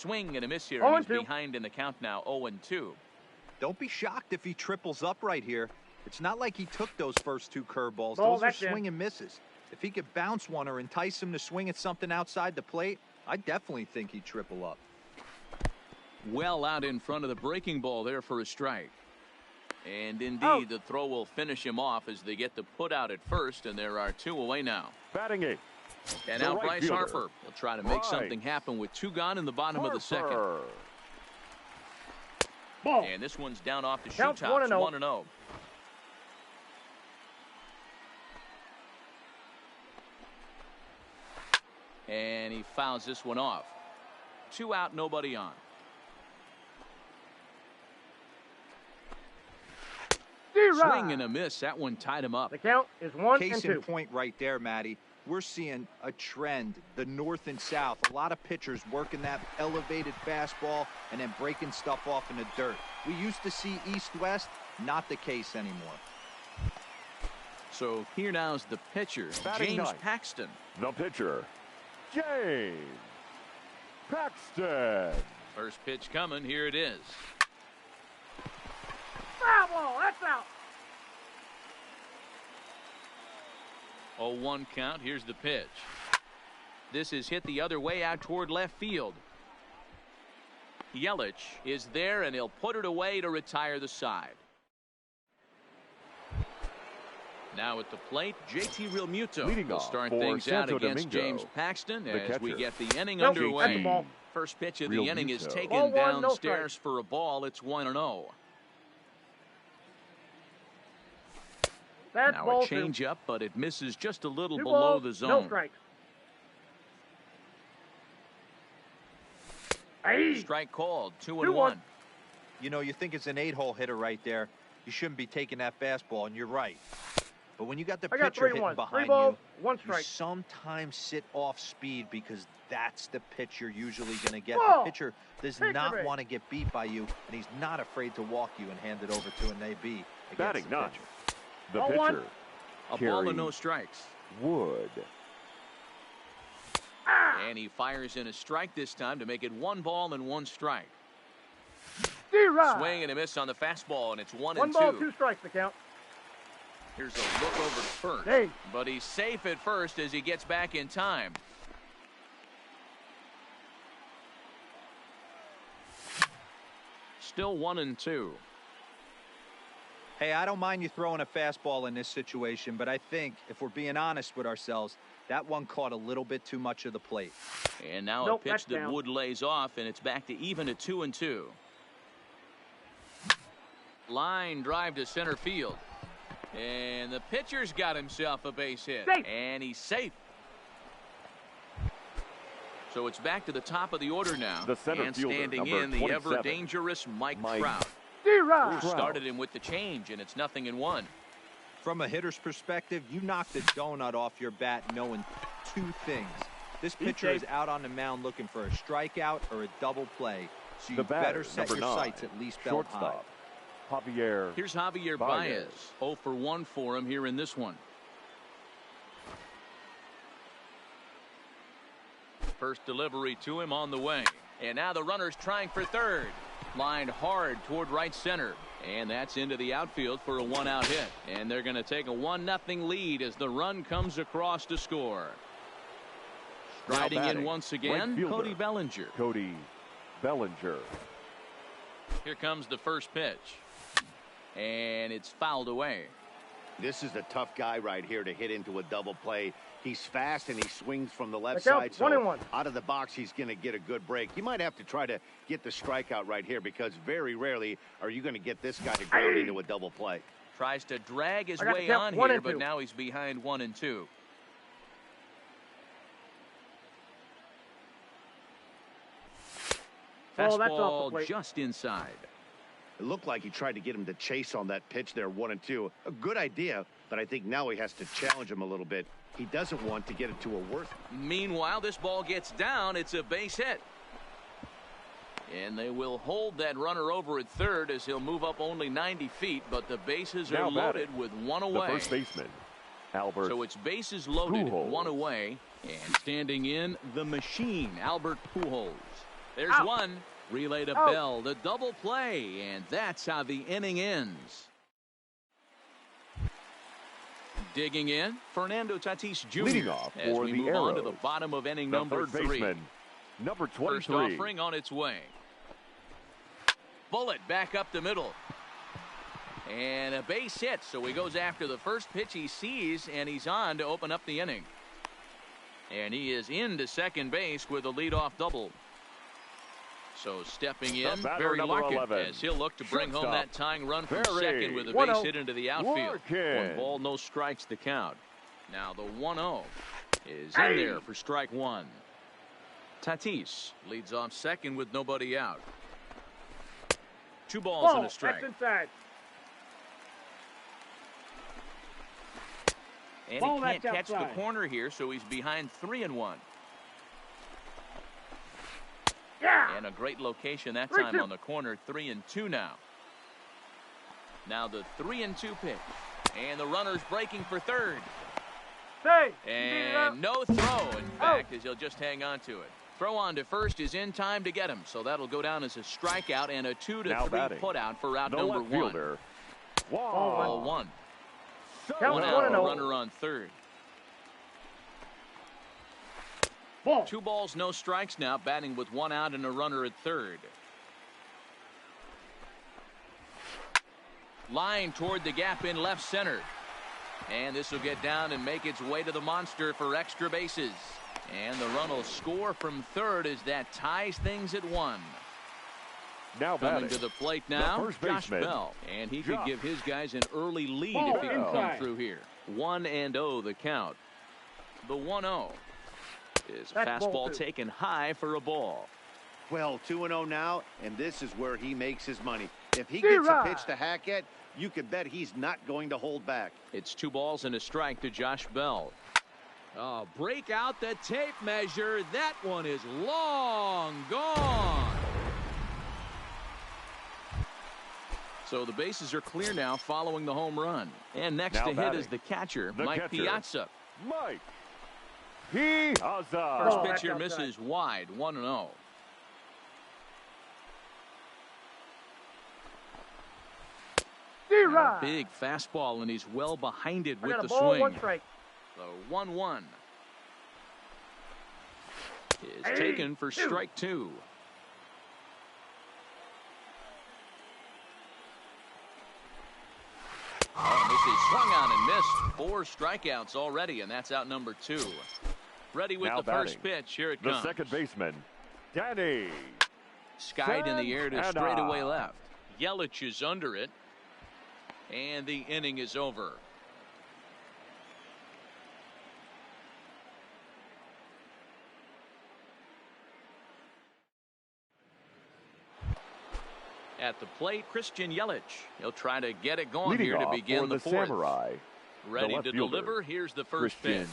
Swing and a miss here. And he's behind in the count now, 0-2. Don't be shocked if he triples up right here. It's not like he took those first 2 curveballs. Those are swing and misses. If he could bounce one or entice him to swing at something outside the plate, I definitely think he'd triple up. Well out in front of the breaking ball there for a strike. And indeed, the throw will finish him off as they get the put out at first, and there are 2 away now. Batting 8. And now Bryce Harper will try to make something happen with 2 gone in the bottom of the second. Ball. And this one's down off the shoe tops, 1-0. And he fouls this one off. 2 out, nobody on. Swing and a miss. That one tied him up. The count is 1-2. Case in point right there, Matty. We're seeing a trend, the north and south. A lot of pitchers working that elevated fastball and then breaking stuff off in the dirt. We used to see east-west, not the case anymore. So here now is the pitcher, James Paxton. The pitcher, James Paxton. First pitch coming. Here it is. Foul ball. That's out. 0-1 count. Here's the pitch. This is hit the other way out toward left field. Yelich is there, and he'll put it away to retire the side. Now at the plate, JT Realmuto will start things out against James Paxton as we get the inning underway. First pitch of the inning is taken downstairs for a ball. It's 1-0. Now a change-up, but it misses just a little below the zone. No strikes. Strike called, 2-1. You know, you think it's an 8-hole hitter right there. You shouldn't be taking that fastball, and you're right. But when you got the pitcher hitting behind you, you sometimes sit off speed because that's the pitch you're usually going to get. The pitcher does not want to get beat by you, and he's not afraid to walk you and hand it over to an AB against the pitcher. The pitcher, a ball and no strikes. Wood. And he fires in a strike this time to make it 1 ball and 1 strike. Swing and a miss on the fastball, and it's 1-2. 1 ball, 2 strikes the count. Here's a look over to first. But he's safe at first as he gets back in time. Still 1-2. Hey, I don't mind you throwing a fastball in this situation, but I think if we're being honest with ourselves, that one caught a little bit too much of the plate. And now a pitch that Wood lays off, and it's back to even at 2-2. Line drive to center field. And the pitcher's got himself a base hit. And he's safe. So it's back to the top of the order now. The center and fielder, standing in the ever-dangerous Mike Trout. Who started him with the change, and it's 0-1. From a hitter's perspective, you knock the donut off your bat knowing 2 things. This pitcher is out on the mound looking for a strikeout or a double play, so you better set your sights at least belt high. Here's Javier Baez. 0 for 1 for him here in this one. First delivery to him on the way. And now the runner's trying for third. Lined hard toward right center. And that's into the outfield for a 1-out hit. And they're going to take a 1-0 lead as the run comes across to score. Striding in once again, Cody Bellinger. Here comes the first pitch. And it's fouled away. This is a tough guy right here to hit into a double play. He's fast and he swings from the left side. So out of the box, he's going to get a good break. You might have to try to get the strikeout right here because very rarely are you going to get this guy to ground into a double play. Tries to drag his way on here, but now he's behind 1-2. Fastball just inside. It looked like he tried to get him to chase on that pitch there, 1-2. A good idea, but I think now he has to challenge him a little bit. He doesn't want to get it to a worse. Meanwhile, this ball gets down. It's a base hit. And they will hold that runner over at third as he'll move up only 90 feet, but the bases are loaded with 1 away. The first baseman, Albert. So it's bases loaded, Pujols. 1 away, and standing in the machine, Albert Pujols. There's one. Relay to Bell, the double play, and that's how the inning ends. Digging in, Fernando Tatis Jr. Leading off as for we the move Arrows, on to the bottom of inning number 3. Baseman, number 23. First offering on its way. Bullet back up the middle. And a base hit, so he goes after the first pitch he sees, and he's on to open up the inning. And he is into second base with a leadoff double. So stepping in, Barry Larkin, as he'll look to bring home that tying run from second with a base hit into the outfield. 1 ball, no strikes the count. Now the 1-0 is in there for strike 1. Tatis leads off second with nobody out. 2 balls and a strike. That's inside. And he can't catch the corner here, so he's behind 3-1. Yeah. And a great location that time on the corner. 3-2 now. Now the 3-2 pitch. And the runner's breaking for third. And no throw, in fact, as he'll just hang on to it. Throw on to first is in time to get him, so that'll go down as a strikeout and a 2-3 put out for out number 1. Ball 1. 1 out, runner on third. 2 balls, no strikes now, batting with 1 out and a runner at third. Line toward the gap in left center. And this will get down and make its way to the monster for extra bases. And the run will score from third as that ties things at 1. Now coming to the plate now, Josh Bell. And he could give his guys an early lead if he can come through here. 1-0 the count. The 1-0 is a fastball taken high for a ball. Well, 2-0 now, and this is where he makes his money. If he gets a pitch to hack at, you can bet he's not going to hold back. It's 2 balls and a strike to Josh Bell. Oh, break out the tape measure. That one is long gone. So the bases are clear now following the home run. And next to hit is the catcher, Mike Piazza. Mike Piazza. First pitch here misses wide, 1-0. A big fastball, and he's well behind it with the swing. 1 strike. The 1-1 is taken for strike 2. Oh, this is swung on and missed. 4 strikeouts already, and that's out number 2. Ready with the first pitch. Here it comes. The second baseman, Danny. Skied in the air to straightaway left. Yelich is under it. And the inning is over. At the plate, Christian Yelich. He'll try to get it going here to begin the 4th. Samurai. Ready to deliver. Here's the first pitch.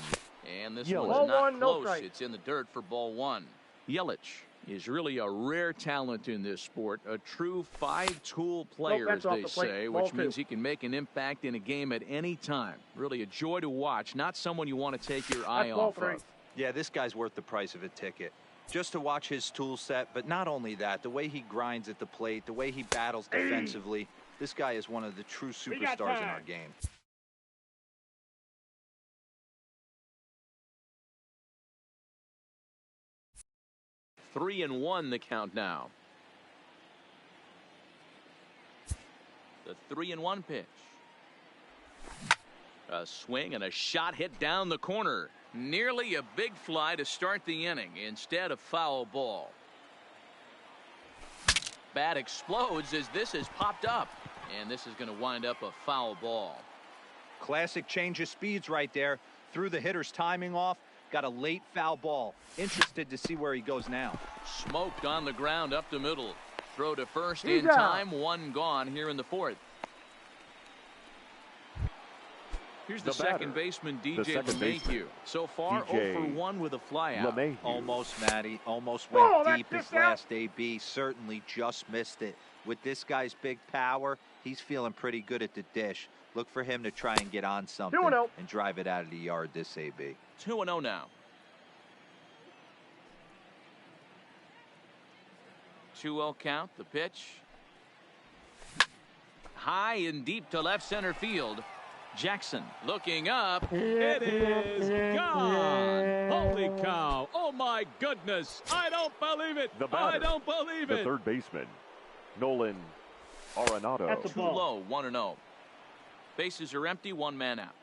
And this one's ball not 1, close. no strike. It's in the dirt for ball 1. Yelich is really a rare talent in this sport. A true 5-tool player, as they say, which means he can make an impact in a game at any time. Really a joy to watch. Not someone you want to take your eye off of. Yeah, this guy's worth the price of a ticket. Just to watch his tool set, but not only that, the way he grinds at the plate, the way he battles defensively, this guy is one of the true superstars in our game. Three and 1 the count now. The 3-1 pitch. A swing and a shot hit down the corner. Nearly a big fly to start the inning. Instead, a foul ball. Bat explodes as this has popped up. And this is going to wind up a foul ball. Classic change of speeds right there. Threw the hitter's timing off. Got a late foul ball. Interested to see where he goes now. Smoked on the ground up the middle. Throw to first in time. 1 gone here in the 4th. Here's the second baseman, DJ LeMahieu. So far, 0 for 1 with a flyout. Almost, Matty. Almost went deep his last AB. Certainly just missed it. With this guy's big power, he's feeling pretty good at the dish. Look for him to try and get on something and drive it out of the yard this AB. 2-0 now. 2-0 count. The pitch. High and deep to left center field. Jackson looking up. It is gone. Holy cow. Oh, my goodness. I don't believe it. I don't believe it. The third baseman, Nolan Arenado. Too low, 1-0. Bases are empty, one man out.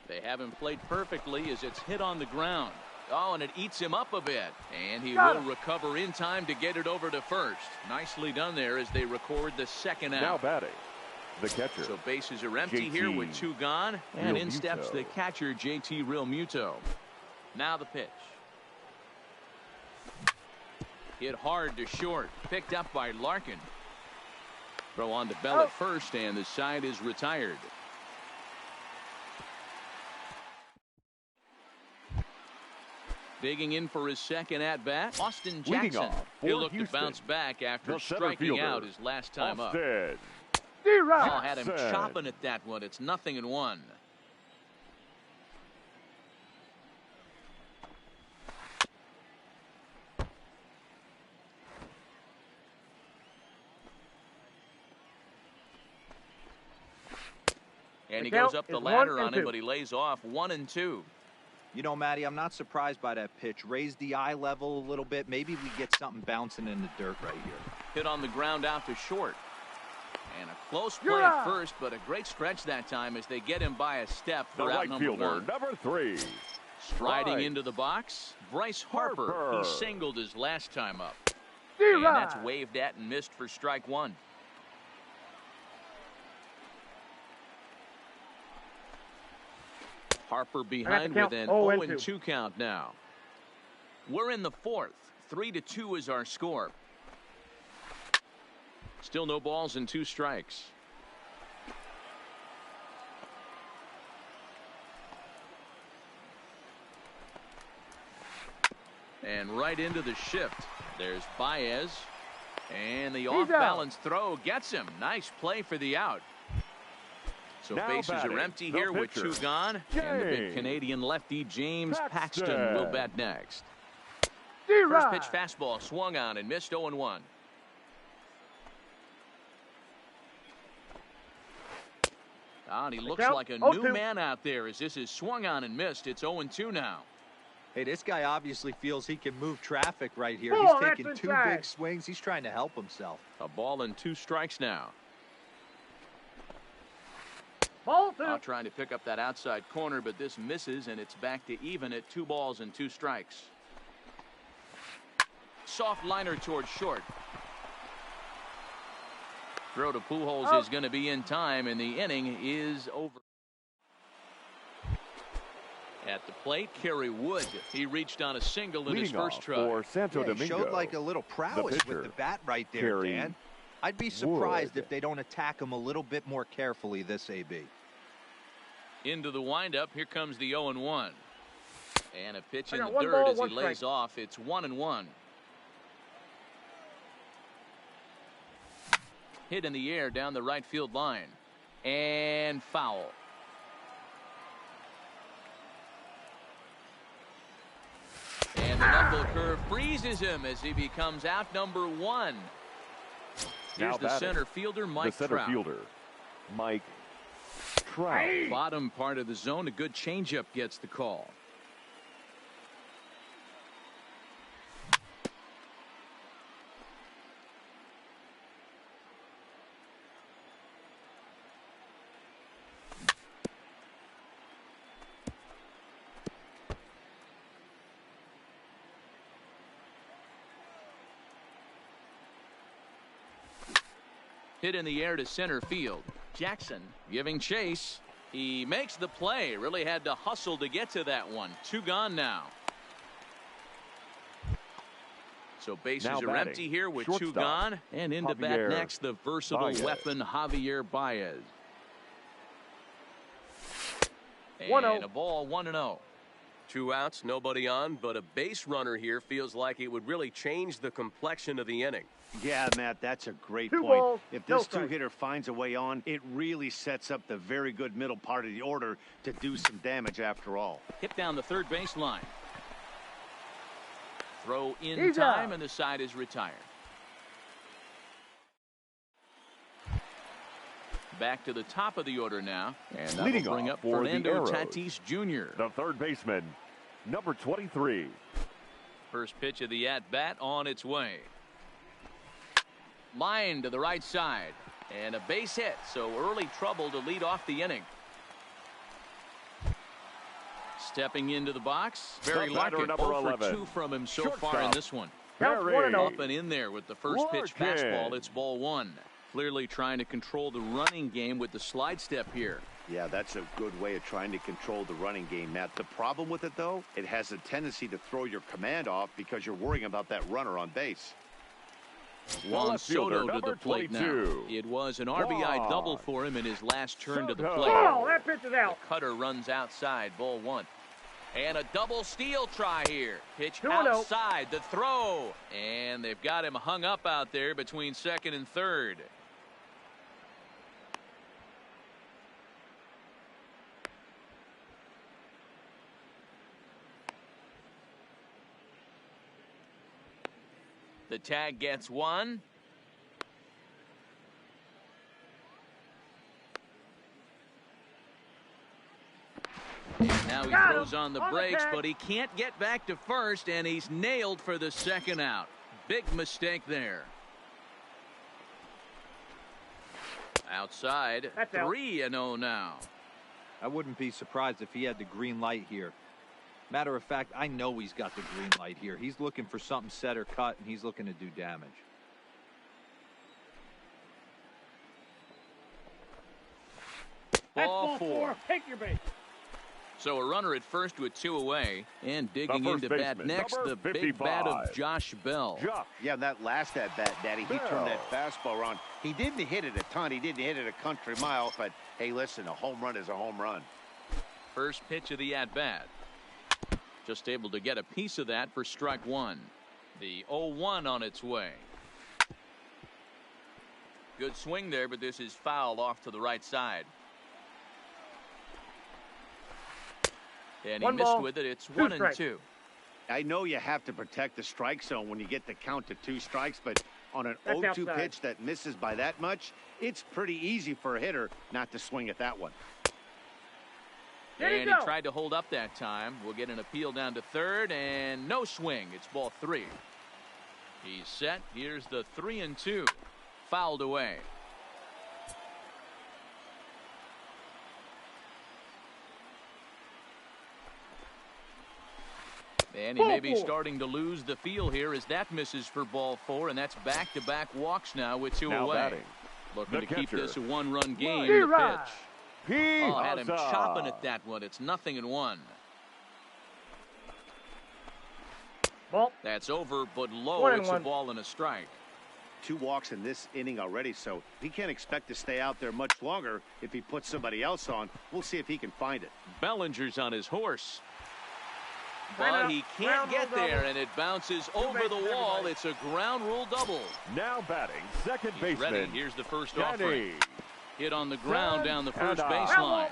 They have him played perfectly as it's hit on the ground. Oh, and it eats him up a bit. And he will recover in time to get it over to first. Nicely done there as they record the second out. Now batting, the catcher. So bases are empty here with 2 gone. And in steps the catcher, JT Realmuto. Now the pitch. Hit hard to short. Picked up by Larkin. Throw on to Bell at first, and the side is retired. Digging in for his second at-bat, Austin Jackson. He'll look to bounce back after striking out his last time up. Oh, had him chopping at that one. It's 0-1. And he goes up the ladder on him, but he lays off 1-2. You know, Matty, I'm not surprised by that pitch. Raise the eye level a little bit. Maybe we get something bouncing in the dirt right here. Hit on the ground out to short. And a close play at first, but a great stretch that time as they get him by a step for out number 1. Number 3. Striding into the box, Bryce Harper. He singled his last time up. And that's waved at and missed for strike 1. Harper behind with an 0-2 count now. We're in the 4th. 3-2 is our score. Still no balls and 2 strikes. And right into the shift. There's Baez. And the off-balance throw gets him. Nice play for the out. So now bases are empty here with 2 gone. And the big Canadian lefty James Paxton will bat next. First pitch fastball swung on and missed 0-1. And he looks like a new man out there as this is swung on and missed. It's 0-2 now. Hey, this guy obviously feels he can move traffic right here. He's taking 2 big swings. He's trying to help himself. A ball and 2 strikes now. Trying to pick up that outside corner, but this misses, and it's back to even at 2 balls and 2 strikes. Soft liner towards short. Throw to Pujols is going to be in time, and the inning is over. At the plate, Kerry Wood. He reached on a single in his first try. For Santo Domingo, he showed like a little prowess with the bat right there, Dan. I'd be surprised if they don't attack him a little bit more carefully this AB. Into the windup. Here comes the 0-1. And a pitch in the dirt as he lays off. It's 1-1. Hit in the air down the right field line. And foul. And the knuckle curve freezes him as he becomes out number 1. Here's the center fielder, Mike Trout. The center fielder, Mike Trout. Bottom part of the zone, a good changeup gets the call. Hit in the air to center field. Jackson giving chase. He makes the play. Really had to hustle to get to that one. 2 gone now. So bases are empty here with 2 gone. And into bat next, the versatile weapon, Javier Baez. And a ball, 1-0. 2 outs, nobody on, but a base runner here feels like it would really change the complexion of the inning. Yeah, Matt, that's a great point. If this 2-hitter finds a way on, it really sets up the very good middle part of the order to do some damage after all. Hit down the third baseline. Throw in time, and the side is retired. Back to the top of the order now, and that will bring up Fernando Tatis Jr., the third baseman, number 23. First pitch of the at-bat on its way. Line to the right side, and a base hit, so early trouble to lead off the inning. Stepping into the box, very lucky. 0 for 2 from him so far in this one. Up and in there with the first pitch fastball. It's ball 1. Clearly trying to control the running game with the slide step here. Yeah, that's a good way of trying to control the running game, Matt. The problem with it, though, it has a tendency to throw your command off because you're worrying about that runner on base. Juan Soto to the plate 22. Now. It was an RBI double for him in his last turn to the plate. Oh, that pitch is out. The cutter runs outside, ball 1. And a double steal try here. Pitch outside, the throw. And they've got him hung up out there between second and third. The tag gets 1. And now he throws on the brakes, but he can't get back to first, and he's nailed for the second out. Big mistake there. Outside, 3-0 now. I wouldn't be surprised if he had the green light here. Matter of fact, I know he's got the green light here. He's looking for something set or cut, and he's looking to do damage. Ball 4. Take your base. So a runner at first with 2 away, and digging into bat next, the big bat of Josh Bell. Yeah, that last at-bat, Daddy, he turned that fastball around. He didn't hit it a ton. He didn't hit it a country mile, but hey, listen, a home run is a home run. First pitch of the at-bat. Just able to get a piece of that for strike 1. The 0-1 on its way. Good swing there, but this is foul off to the right side. And he missed with it. It's 1-2. I know you have to protect the strike zone when you get the count to 2 strikes, but on an 0-2 pitch that misses by that much, it's pretty easy for a hitter not to swing at that one. And he tried to hold up that time. We'll get an appeal down to third, and no swing. It's ball 3. He's set. Here's the 3-2. Fouled away. And he may be starting to lose the feel here as that misses for ball 4, and that's back-to-back walks now with 2 away. Batting, looking to keep this a 1-run game. The pitch. Had him chopping at that one. It's 0-1. Ball. That's over, but low. It's a ball and a strike. 2 walks in this inning already, so he can't expect to stay out there much longer if he puts somebody else on. We'll see if he can find it. Bellinger's on his horse. But he can't get there, and it bounces over the wall. It's a ground rule double. Now batting, second baseman. Ready. Here's the first offering. Hit on the ground down the first baseline.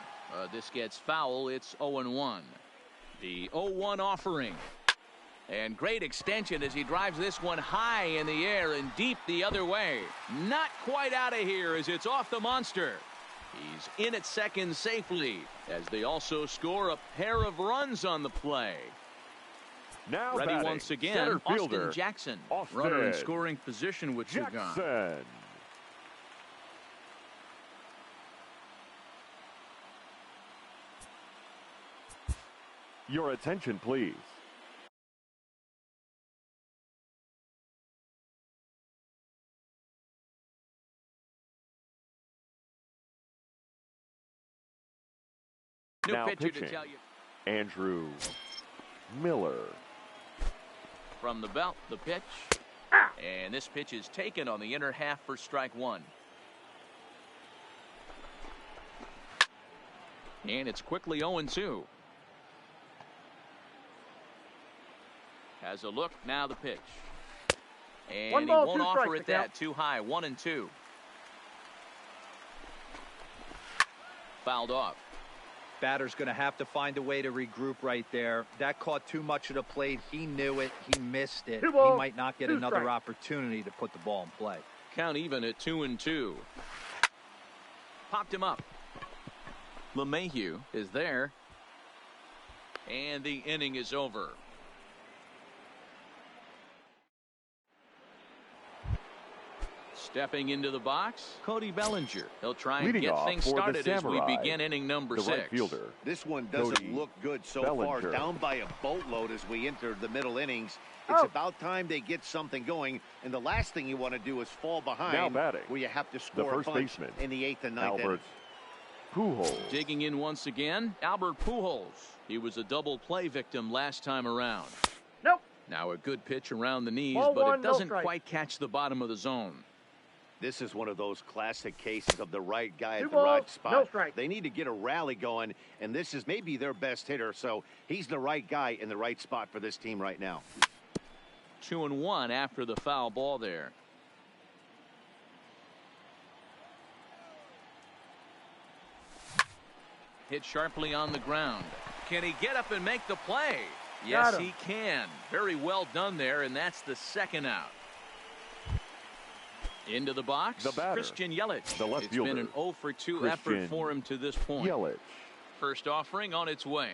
This gets foul. It's 0-1. The 0-1 offering. And great extension as he drives this one high in the air and deep the other way. Not quite out of here as it's off the monster. He's in at second safely as they also score a pair of runs on the play. Now ready batting, once again, center fielder, Austin Jackson. Austin Runner in scoring position with 2 gone. Your attention, please. New now pitcher pitching, to tell you. Andrew Miller. From the belt, the pitch. And this pitch is taken on the inner half for strike 1. And it's quickly 0-2. Has a look, now the pitch. And he won't offer it that. Too high, 1-2. Fouled off. Batter's going to have to find a way to regroup right there. That caught too much of the plate. He knew it. He missed it. He might not get another opportunity to put the ball in play. Count even at 2-2. Popped him up. LeMahieu is there. And the inning is over. Stepping into the box, Cody Bellinger. He'll try and get things started as we begin inning number 6. Right fielder. This one doesn't look good so far. Down by a boatload as we enter the middle innings. It's about time they get something going, and the last thing you want to do is fall behind. Now batting, where you have to score the first baseman in the 8th and 9th innings. Pujols. Digging in once again, Albert Pujols. He was a double play victim last time around. Nope. Now a good pitch around the knees, Ball but one, it doesn't no quite catch the bottom of the zone. This is one of those classic cases of the right guy at the balls, right spot. no strike. They need to get a rally going, and this is maybe their best hitter, so he's the right guy in the right spot for this team right now. 2-1 after the foul ball there. Hit sharply on the ground. Can he get up and make the play? Yes, he can. Very well done there, and that's the second out. Into the box, the batter, Christian Yelich. The left It's fielder, been an 0 for 2 effort for him to this point. Yelich. First offering on its way.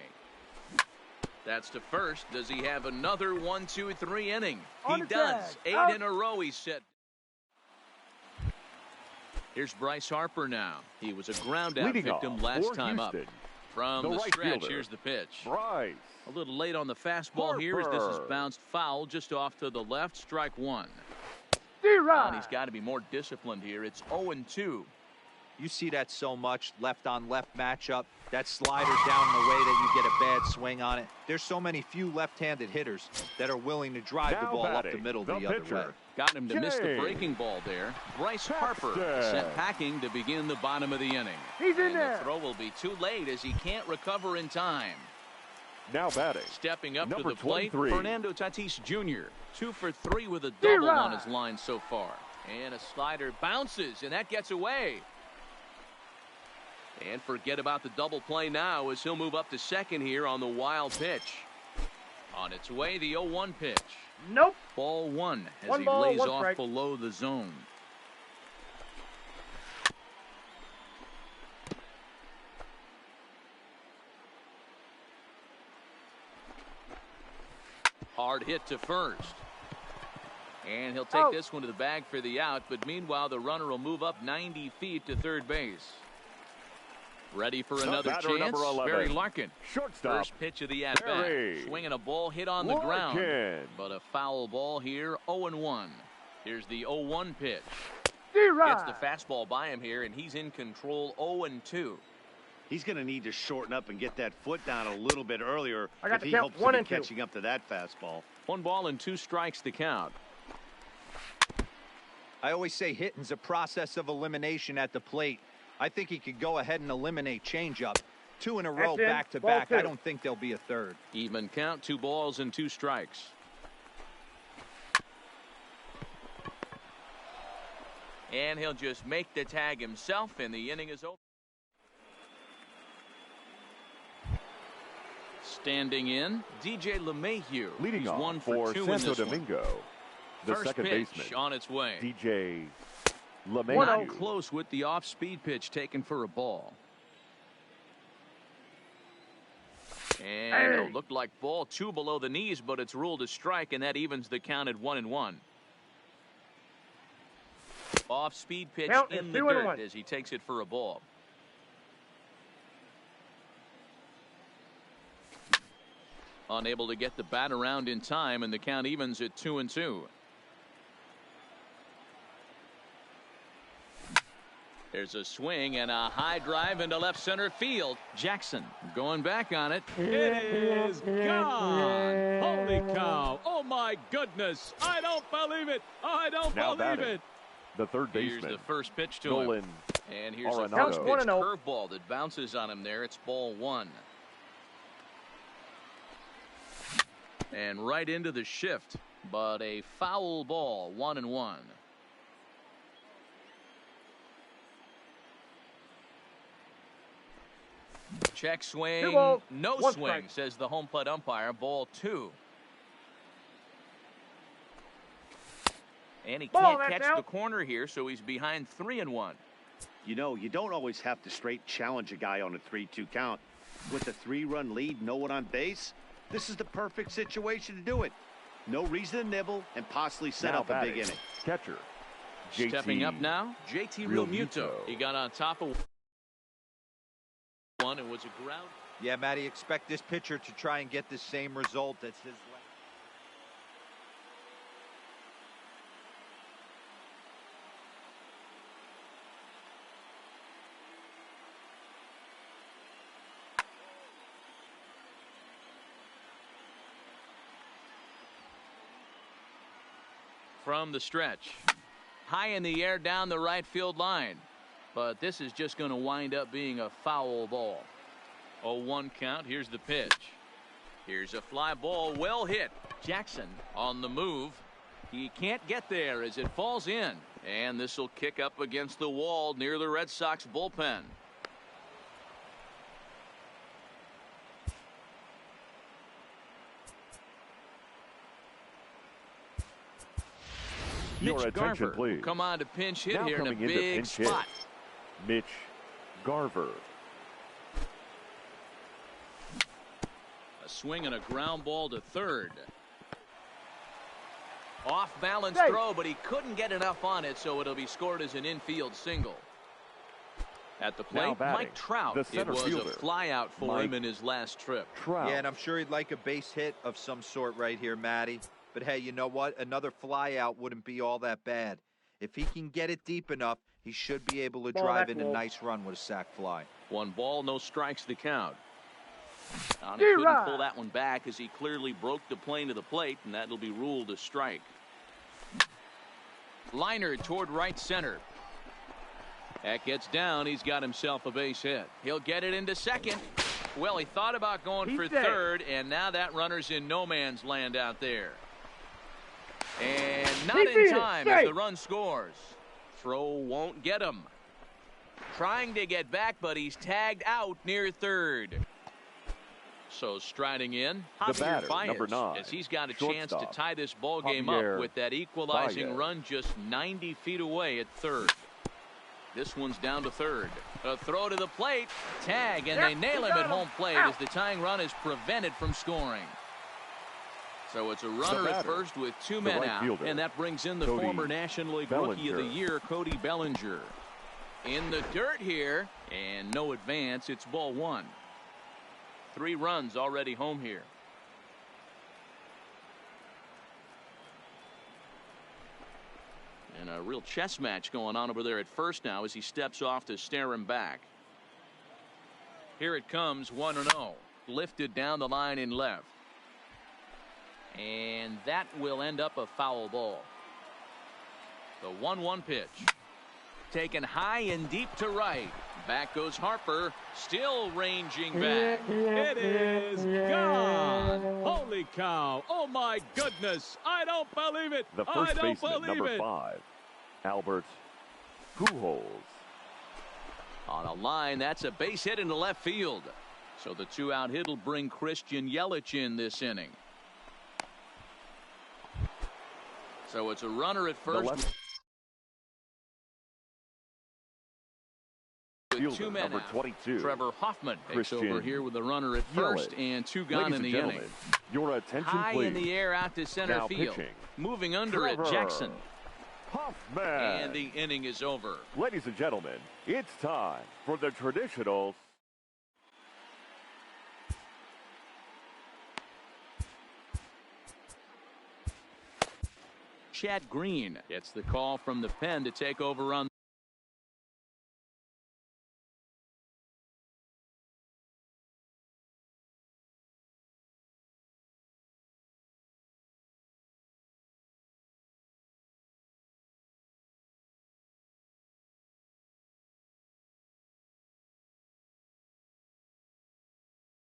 That's to first. Does he have another 1-2-3 inning? He does. 8 in a row he's set. Here's Bryce Harper now. He was a ground out victim last time up. From the stretch, here's the pitch. Bryce. A little late on the fastball here as this is bounced foul just off to the left. Strike one. And he's got to be more disciplined here. It's 0-2. You see that so much, left-on-left matchup. That slider down in the way that you get a bad swing on it. There's so many few left-handed hitters that are willing to drive the ball up the middle the other way. Got him to miss the breaking ball there. Bryce Harper sent packing to begin the bottom of the inning. He's in there. The throw will be too late as he can't recover in time. Now batting. Stepping up Number to the plate, 23. Fernando Tatis Jr. 2 for 3 with a double on his line so far. And a slider bounces, and that gets away. And forget about the double play now as he'll move up to second here on the wild pitch. On its way, the 0-1 pitch. Nope. Ball one as One he ball, lays one off strike. below the zone. Hard hit to first. And he'll take this one to the bag for the out, but meanwhile the runner will move up 90 feet to third base. Ready for another chance? Barry Larkin. Shortstop. First pitch of the at-bat. Swinging a ball hit on the ground. But a foul ball here, 0-1. Here's the 0-1 pitch. Gets the fastball by him here, and he's in control 0-2. He's going to need to shorten up and get that foot down a little bit earlier if he count hopes 1 to and be 2. catching up to that fastball. 1 ball and 2 strikes the count. I always say hitting's a process of elimination at the plate. I think he could go ahead and eliminate changeup. 2 in a row back-to-back. I don't think there'll be a third. Even count, 2 balls and 2 strikes. And he'll just make the tag himself, and the inning is over. Standing in, DJ LeMahieu. Leading off 1 for 2 Santo in this Domingo. One. The First second pitch baseman. on its way. DJ Not LeMahieu. close with the off-speed pitch taken for a ball. And it looked like ball 2 below the knees, but it's ruled a strike, and that evens the count at 1-1. Off-speed pitch in the dirt as he takes it for a ball. Unable to get the bat around in time, and the count evens at 2-2. There's a swing and a high drive into left center field. Jackson going back on it. It is gone. Holy cow. Oh, my goodness. I don't believe it. I don't believe it. The third baseman. Here's the first pitch to Nolan him. And here's a Arenado. first pitch curveball that bounces on him there. It's ball 1. And right into the shift, but a foul ball, 1-1. Check swing. 2 balls, No 1 swing, strike. says the home plate umpire. Ball 2. And he Ball, can't that's catch the out. corner here, so he's behind 3-1. You know, you don't always have to straight challenge a guy on a 3-2 count. With a 3-run lead, no one on base, this is the perfect situation to do it. No reason to nibble and possibly set up a big inning. Catcher. JT Stepping up now, JT Realmuto. He got on top of one. It was a ground. Yeah, Matty, expect this pitcher to try and get the same result as his last. From the stretch. High in the air down the right field line. But this is just going to wind up being a foul ball. 0-1 count. Here's the pitch. Here's a fly ball. Well hit. Jackson on the move. He can't get there as it falls in. And this will kick up against the wall near the Red Sox bullpen. Your Mitch attention, Garver please. come on to pinch hit Now here in a coming into big pinch hit, spot. Mitch Garver. A swing and a ground ball to third. Off balance Hey. throw, but he couldn't get enough on it, so it'll be scored as an infield single. At the Now plate, batting, Mike Trout. the It center was fielder, a fly out for Mike him in his last trip. Trout. Yeah, and I'm sure he'd like a base hit of some sort right here, Matty. But hey, you know what? Another fly out wouldn't be all that bad. If he can get it deep enough, he should be able to Ball, drive that's in a low. nice run with a sac fly. 1 ball, no strikes to count. He You're couldn't right. pull that one back as he clearly broke the plane to the plate, and that'll be ruled a strike. Liner toward right center. That gets down. He's got himself a base hit. He'll get it into second. Well, he thought about going He's for dead. third, and now that runner's in no man's land out there. And not He in beat it. time as Safe. the run scores. Throw won't get him. Trying to get back, but he's tagged out near third. So striding in, The Javier batter, Baez, number 9, as he's got a chance to shortstop, tie this ball game Javier up with that equalizing Baez. run just 90 feet away at third. This one's down to third. A throw to the plate, tag, and Yep, they nail he him got at him. home plate Out. as the tying run is prevented from scoring. So it's a runner at batter, first with 2 the men right out, fielder, and that brings in the Cody former National League Rookie of the Bellinger. Year, Cody Bellinger. In the dirt here, and no advance. It's ball 1. 3 runs already home here. And a real chess match going on over there at first now as he steps off to stare him back. Here it comes, 1-0. Lifted down the line in left. And that will end up a foul ball. The 1-1 pitch. Taken high and deep to right. Back goes Harper, still ranging back. It is gone. Holy cow. Oh, my goodness. I don't believe it. The first baseman, number 5, Albert Pujols. On a line, that's a base hit into left field. So the 2-out hit will bring Christian Yelich in this inning. So it's a runner at first. left With fielder, 2 men number out. 22, Trevor Hoffman takes Christian over here with a runner at first Yelich. and 2 gone Ladies in and the gentlemen, inning. your attention, High please. in the air out to center Now field. pitching, Moving under Trevor it, Jackson. Hoffman. And the inning is over. Ladies and gentlemen, it's time for the traditional Chad Green gets the call from the pen to take over on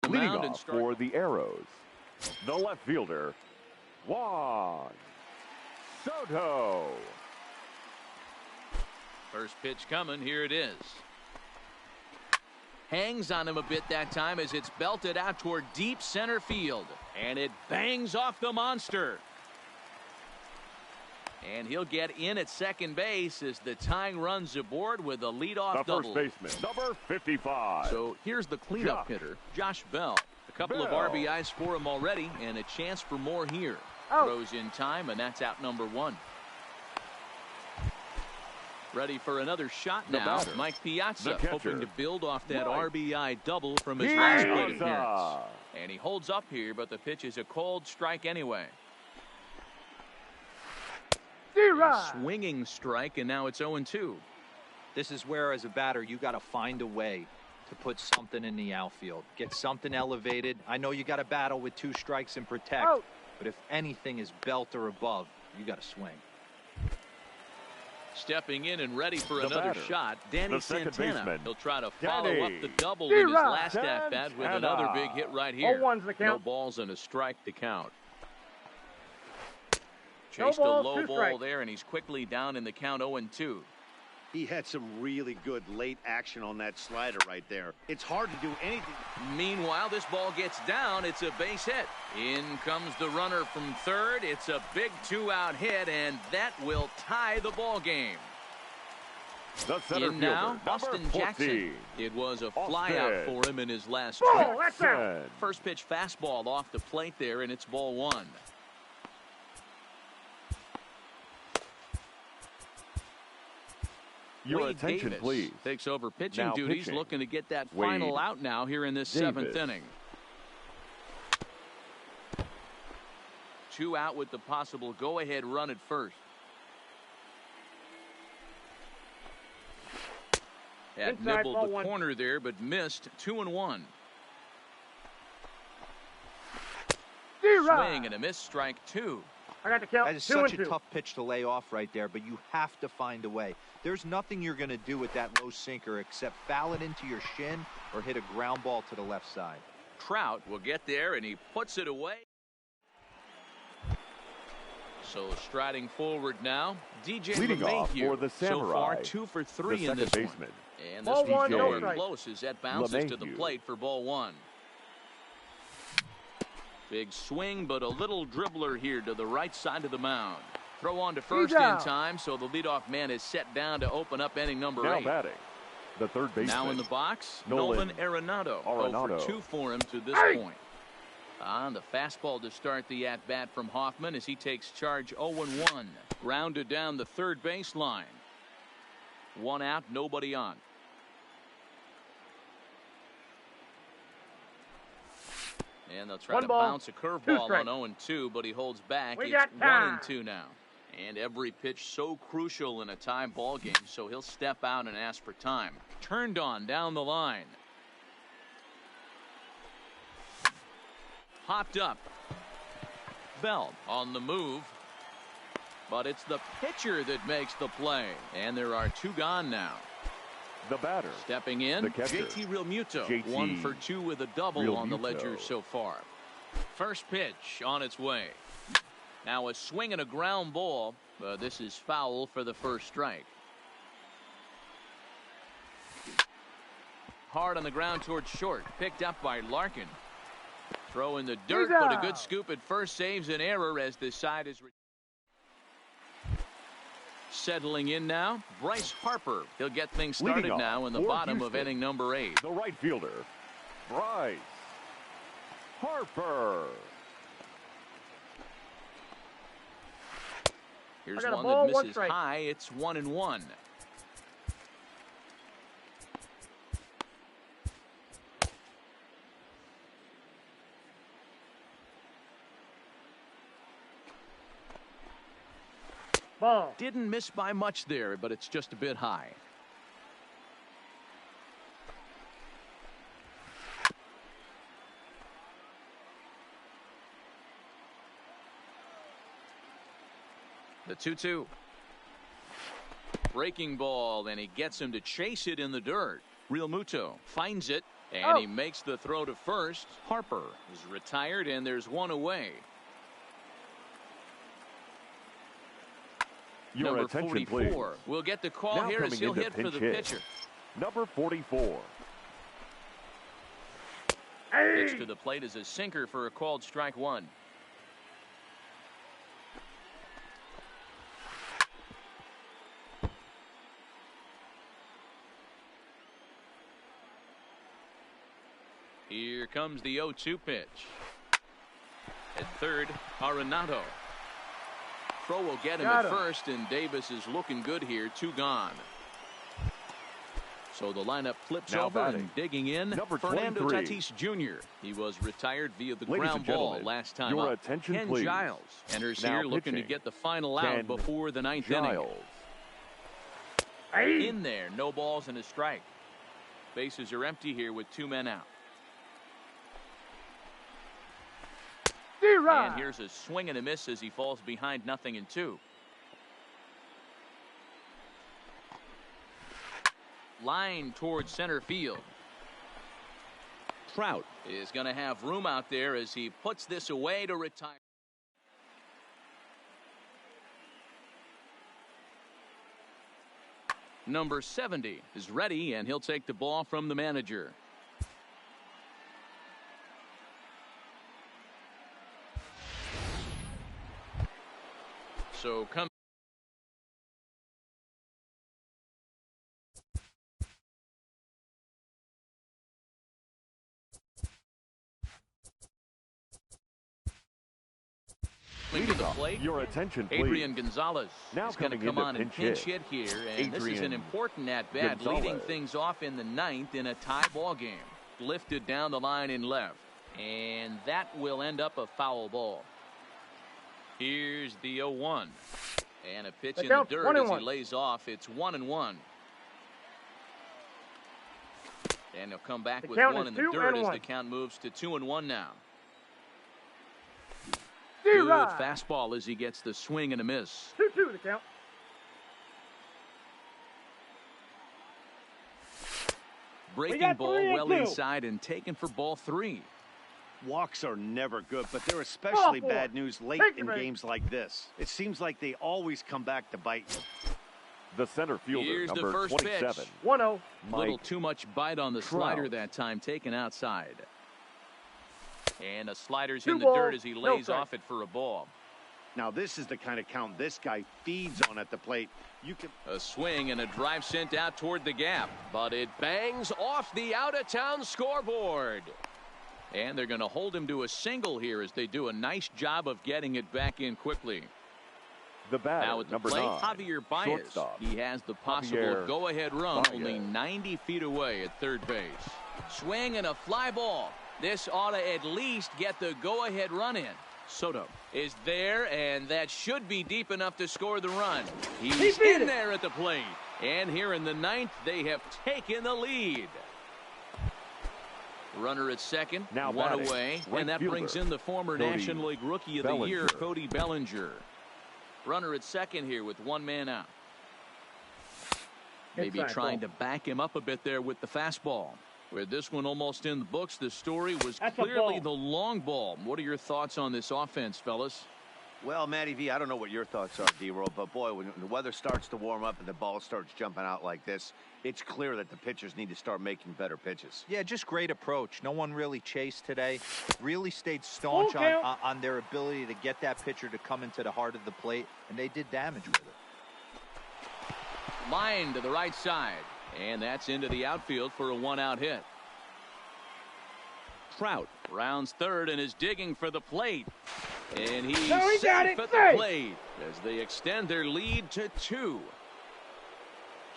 the leading mound and off start. for the Arrows, the left fielder, Juan Soto. First pitch coming. Here it is. hangs on him a bit that time as it's belted out toward deep center field. And it bangs off the monster. And he'll get in at second base as the tying run's aboard with a leadoff double. First baseman, number 55. So here's the cleanup hitter, Josh Bell. A couple of RBIs for him already, and a chance for more here. Throws in time, and that's out number 1. Ready for another shot now. Mike Piazza hoping to build off that RBI double from his last plate appearance. And he holds up here, but the pitch is a cold strike anyway. Swinging strike, and now it's 0-2. This is where, as a batter, you got to find a way to put something in the outfield. Get something elevated. I know you got to battle with 2 strikes and protect, but if anything is belt or above, you got to swing. Stepping in and ready for another shot, Danny Santana. Baseman. He'll try to follow up the double in his last at-bat with another big hit right here. 0-1's the count. No balls and a strike to count. Chased a low ball there, and he's quickly down in the count 0-2. He had some really good late action on that slider right there. It's hard to do anything. Meanwhile, this ball gets down. It's a base hit. In comes the runner from third. It's a big 2-out hit, and that will tie the ball game. The center in now, fielder, Austin Jackson. It was a flyout for him in his last ball. That's out. First pitch fastball off the plate there, and it's ball 1. Your attention, Davis please. Takes over pitching now duties, pitching. looking to get that Wade final out now here in this Davis. 7th inning. 2 out with the possible go-ahead run at first. That nibbled the corner there, but missed. 2-1. Swing and a miss, strike 2. I got the count. That is such a tough pitch to lay off right there, but you have to find a way. There's nothing you're going to do with that low sinker except foul it into your shin or hit a ground ball to the left side. Trout will get there, and he puts it away. So striding forward now, DJ LeMahieu. For the Samurai. So far 2 for 3 in this baseman. one. And this one's nowhere close as that bounces to the plate for ball 1. Big swing, but a little dribbler here to the right side of the mound. Throw on to first in time, so the leadoff man is set down to open up inning number 8. Batting, the third baseman. Now in the box, Nolan Arenado. 0 for 2 for him to this point. On the fastball to start the at-bat from Hoffman as he takes charge 0-1. Grounded down the third baseline. 1 out, nobody on. And they'll try to bounce a curveball on 0-2, but he holds back. It's 1-2 now. And every pitch so crucial in a tie ball game, so he'll step out and ask for time. Turned on down the line. Hopped up. Bell on the move. But it's the pitcher that makes the play. And there are 2 gone now. The batter. Stepping in, JT Realmuto. 1 for 2 with a double on the ledger so far. First pitch on its way. Now a swing and a ground ball. This is foul for the first strike. Hard on the ground towards short. Picked up by Larkin. Throw in the dirt, but a good scoop at first saves an error as this side is. Settling in now, Bryce Harper. He'll get things started now in the bottom of inning number 8. The right fielder, Bryce Harper. Here's one that misses high. It's 1-1. Ball. Didn't miss by much there, but it's just a bit high. The 2-2. Breaking ball, and he gets him to chase it in the dirt. Realmuto finds it, and he makes the throw to first. Harper is retired, and there's 1 away. Your Number attention, 44 please. will get the call now here as he'll hit for the hit. pitcher. Number 44. Pitch to the plate is a sinker for a called strike one. Here comes the 0-2 pitch. At third, Arenado. Throw will get him at first, and Davis is looking good here. 2 gone. So the lineup flips now over batting. and digging in. Number Fernando 23. Tatis Jr. He was retired via the Ladies ground and ball gentlemen, last time your up. attention, Ken please. Giles enters Now here looking to pitching, get the final Ken out before the 9th inning. Giles. In there, no balls and a strike. Bases are empty here with 2 men out. And here's a swing and a miss as he falls behind 0-2. Line towards center field. Trout is going to have room out there as he puts this away to retire. Number 70 is ready, and he'll take the ball from the manager. So come to the plate. Your attention, please. Adrian Gonzalez now is going to come on and pinch hit here, and this is an important at-bat, leading things off in the 9th in a tie ball game. Lifted down the line in left, and that will end up a foul ball. Here's the 0-1, and a pitch in the dirt as he lays off. It's 1-1. And he'll come back with 1 in the dirt as the count moves to 2-1 now. Good fastball as he gets the swing and a miss. 2-2 the count. Breaking ball well inside and taken for ball 3. Walks are never good, but they're especially bad news late in games like this. It seems like they always come back to bite you. The center fielder, Here's number the first 27. pitch. 1-0. Little too much bite on the Trout. slider that time, taken outside. And a slider's in the dirt as he lays off it for a ball. Now this is the kind of count this guy feeds on at the plate. You can A swing and a drive sent out toward the gap, but it bangs off the out-of-town scoreboard. And they're going to hold him to a single here as they do a nice job of getting it back in quickly. The batter, Now at the number plate, 9. Javier Baez. Shortstop. He has the possible Javier go-ahead run Baez. only 90 feet away at third base. Swing and a fly ball. This ought to at least get the go-ahead run in. Soto is there, and that should be deep enough to score the run. He's in there at the plate. And here in the 9th, they have taken the lead. Runner at second, Now 1 batting, away, right and that fielder, brings in the former Cody National League Rookie of the Year, Bellinger. Cody Bellinger. Runner at second here with 1 man out. Maybe trying to back him up a bit there with the fastball. With this one almost in the books, the story was clearly the long ball. What are your thoughts on this offense, fellas? Well, Matty V, I don't know what your thoughts are, D-Roll, but boy, when the weather starts to warm up and the ball starts jumping out like this, it's clear that the pitchers need to start making better pitches. Yeah, just great approach. No one really chased today. Really stayed staunch on their ability to get that pitcher to come into the heart of the plate, and they did damage with it. Line to the right side, and that's into the outfield for a 1-out hit. Trout rounds third and is digging for the plate. And he's safe at the plate as they extend their lead to 2.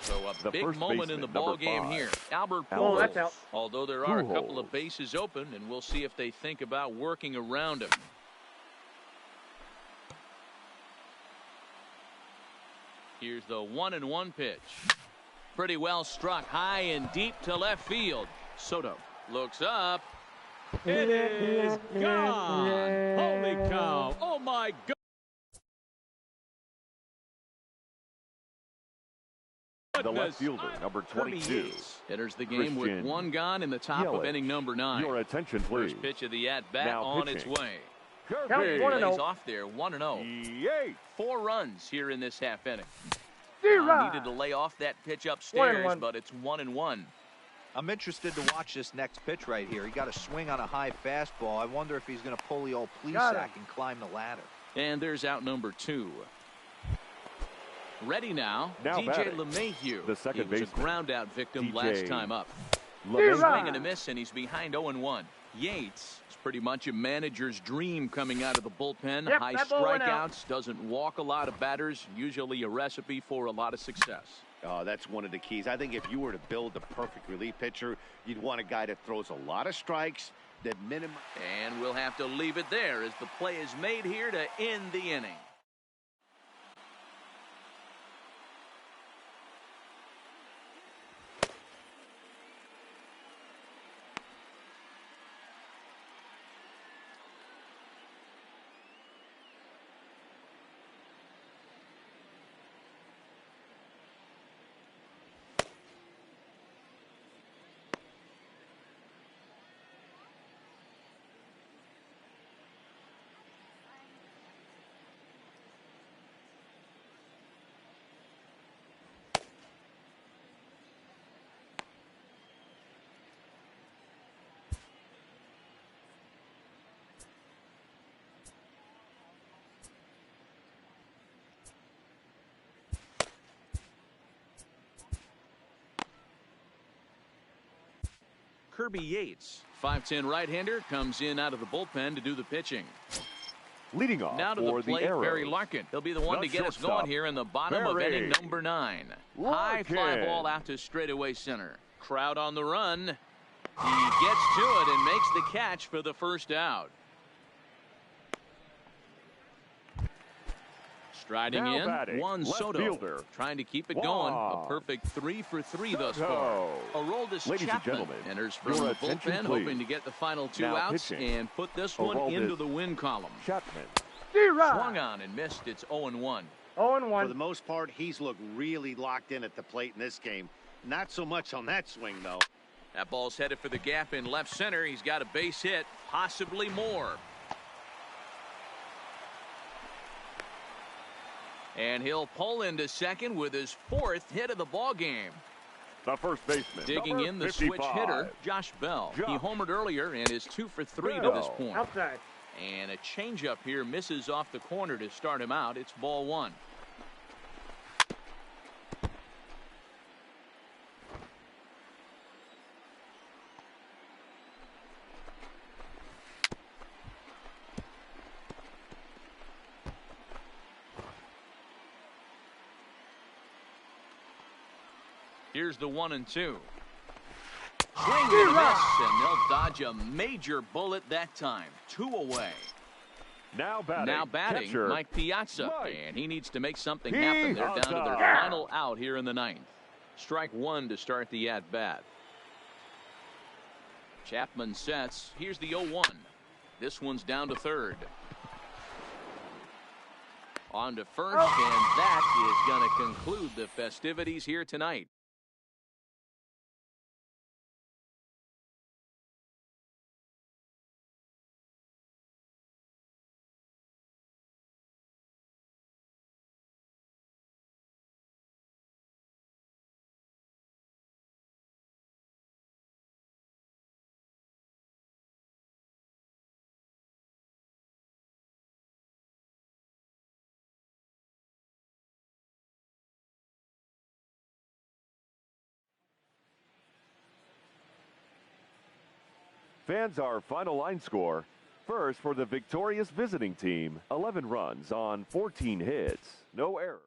So a big moment in the ball game here. Albert Pujols, although there are a couple of bases open, and we'll see if they think about working around him. Here's the 1-1 pitch. Pretty well struck high and deep to left field. Soto looks up. It is gone. Holy cow. Oh, my God. The left fielder, number 22. Enters the game with 1 gone in the top of inning number 9. Your attention, please. First pitch of the at-bat now on pitching. its way. Lays off there, 1-0. Yay. 4 runs here in this half inning. Needed to lay off that pitch upstairs, but it's 1-1. I'm interested to watch this next pitch right here. He got a swing on a high fastball. I wonder if he's going to pull the old Plesac and climb the ladder. And there's out number 2. Ready now DJ LeMahieu. The second baseman. He was a ground out victim last time up. LeMahieu. Swing and a miss, and he's behind 0-1. Yates is pretty much a manager's dream coming out of the bullpen. Yep, High strikeouts, doesn't walk a lot of batters, usually a recipe for a lot of success. Oh, that's one of the keys. I think if you were to build the perfect relief pitcher, you'd want a guy that throws a lot of strikes, that minimum. And we'll have to leave it there as the play is made here to end the inning. Kirby Yates, 5'10" right-hander, comes in out of the bullpen to do the pitching. Leading off now to the plate, Barry Larkin. He'll be the one to get us going here in the bottom of inning number 9. High fly ball out to straightaway center. Crowd on the run. He gets to it and makes the catch for the first out. Striding now in, Juan Soto, fielder. trying to keep it going. A perfect 3 for 3 thus far. Aroldis Chapman enters from the bullpen, hoping to get the final 2 outs and put this one into the win column. Chapman. Swung on and missed. It's 0-1. 0-1. For the most part, he's looked really locked in at the plate in this game. Not so much on that swing, though. That ball's headed for the gap in left center. He's got a base hit, possibly more. And he'll pull into second with his 4th hit of the ball game. The first baseman. Digging in the 55. switch hitter, Josh Bell. He homered earlier and is 2 for 3 to this point. Outside. And a changeup here misses off the corner to start him out. It's ball 1. Here's the 1-2. Swing and a miss, and they'll dodge a major bullet that time. 2 away. Now batting, catcher, Mike Piazza, and he needs to make something happen. They're down to their final out here in the 9th. Strike 1 to start the at-bat. Chapman sets. Here's the 0-1. This one's down to third. On to first, and that is going to conclude the festivities here tonight. Fans, our final line score. First, for the victorious visiting team, 11 runs on 14 hits. No errors.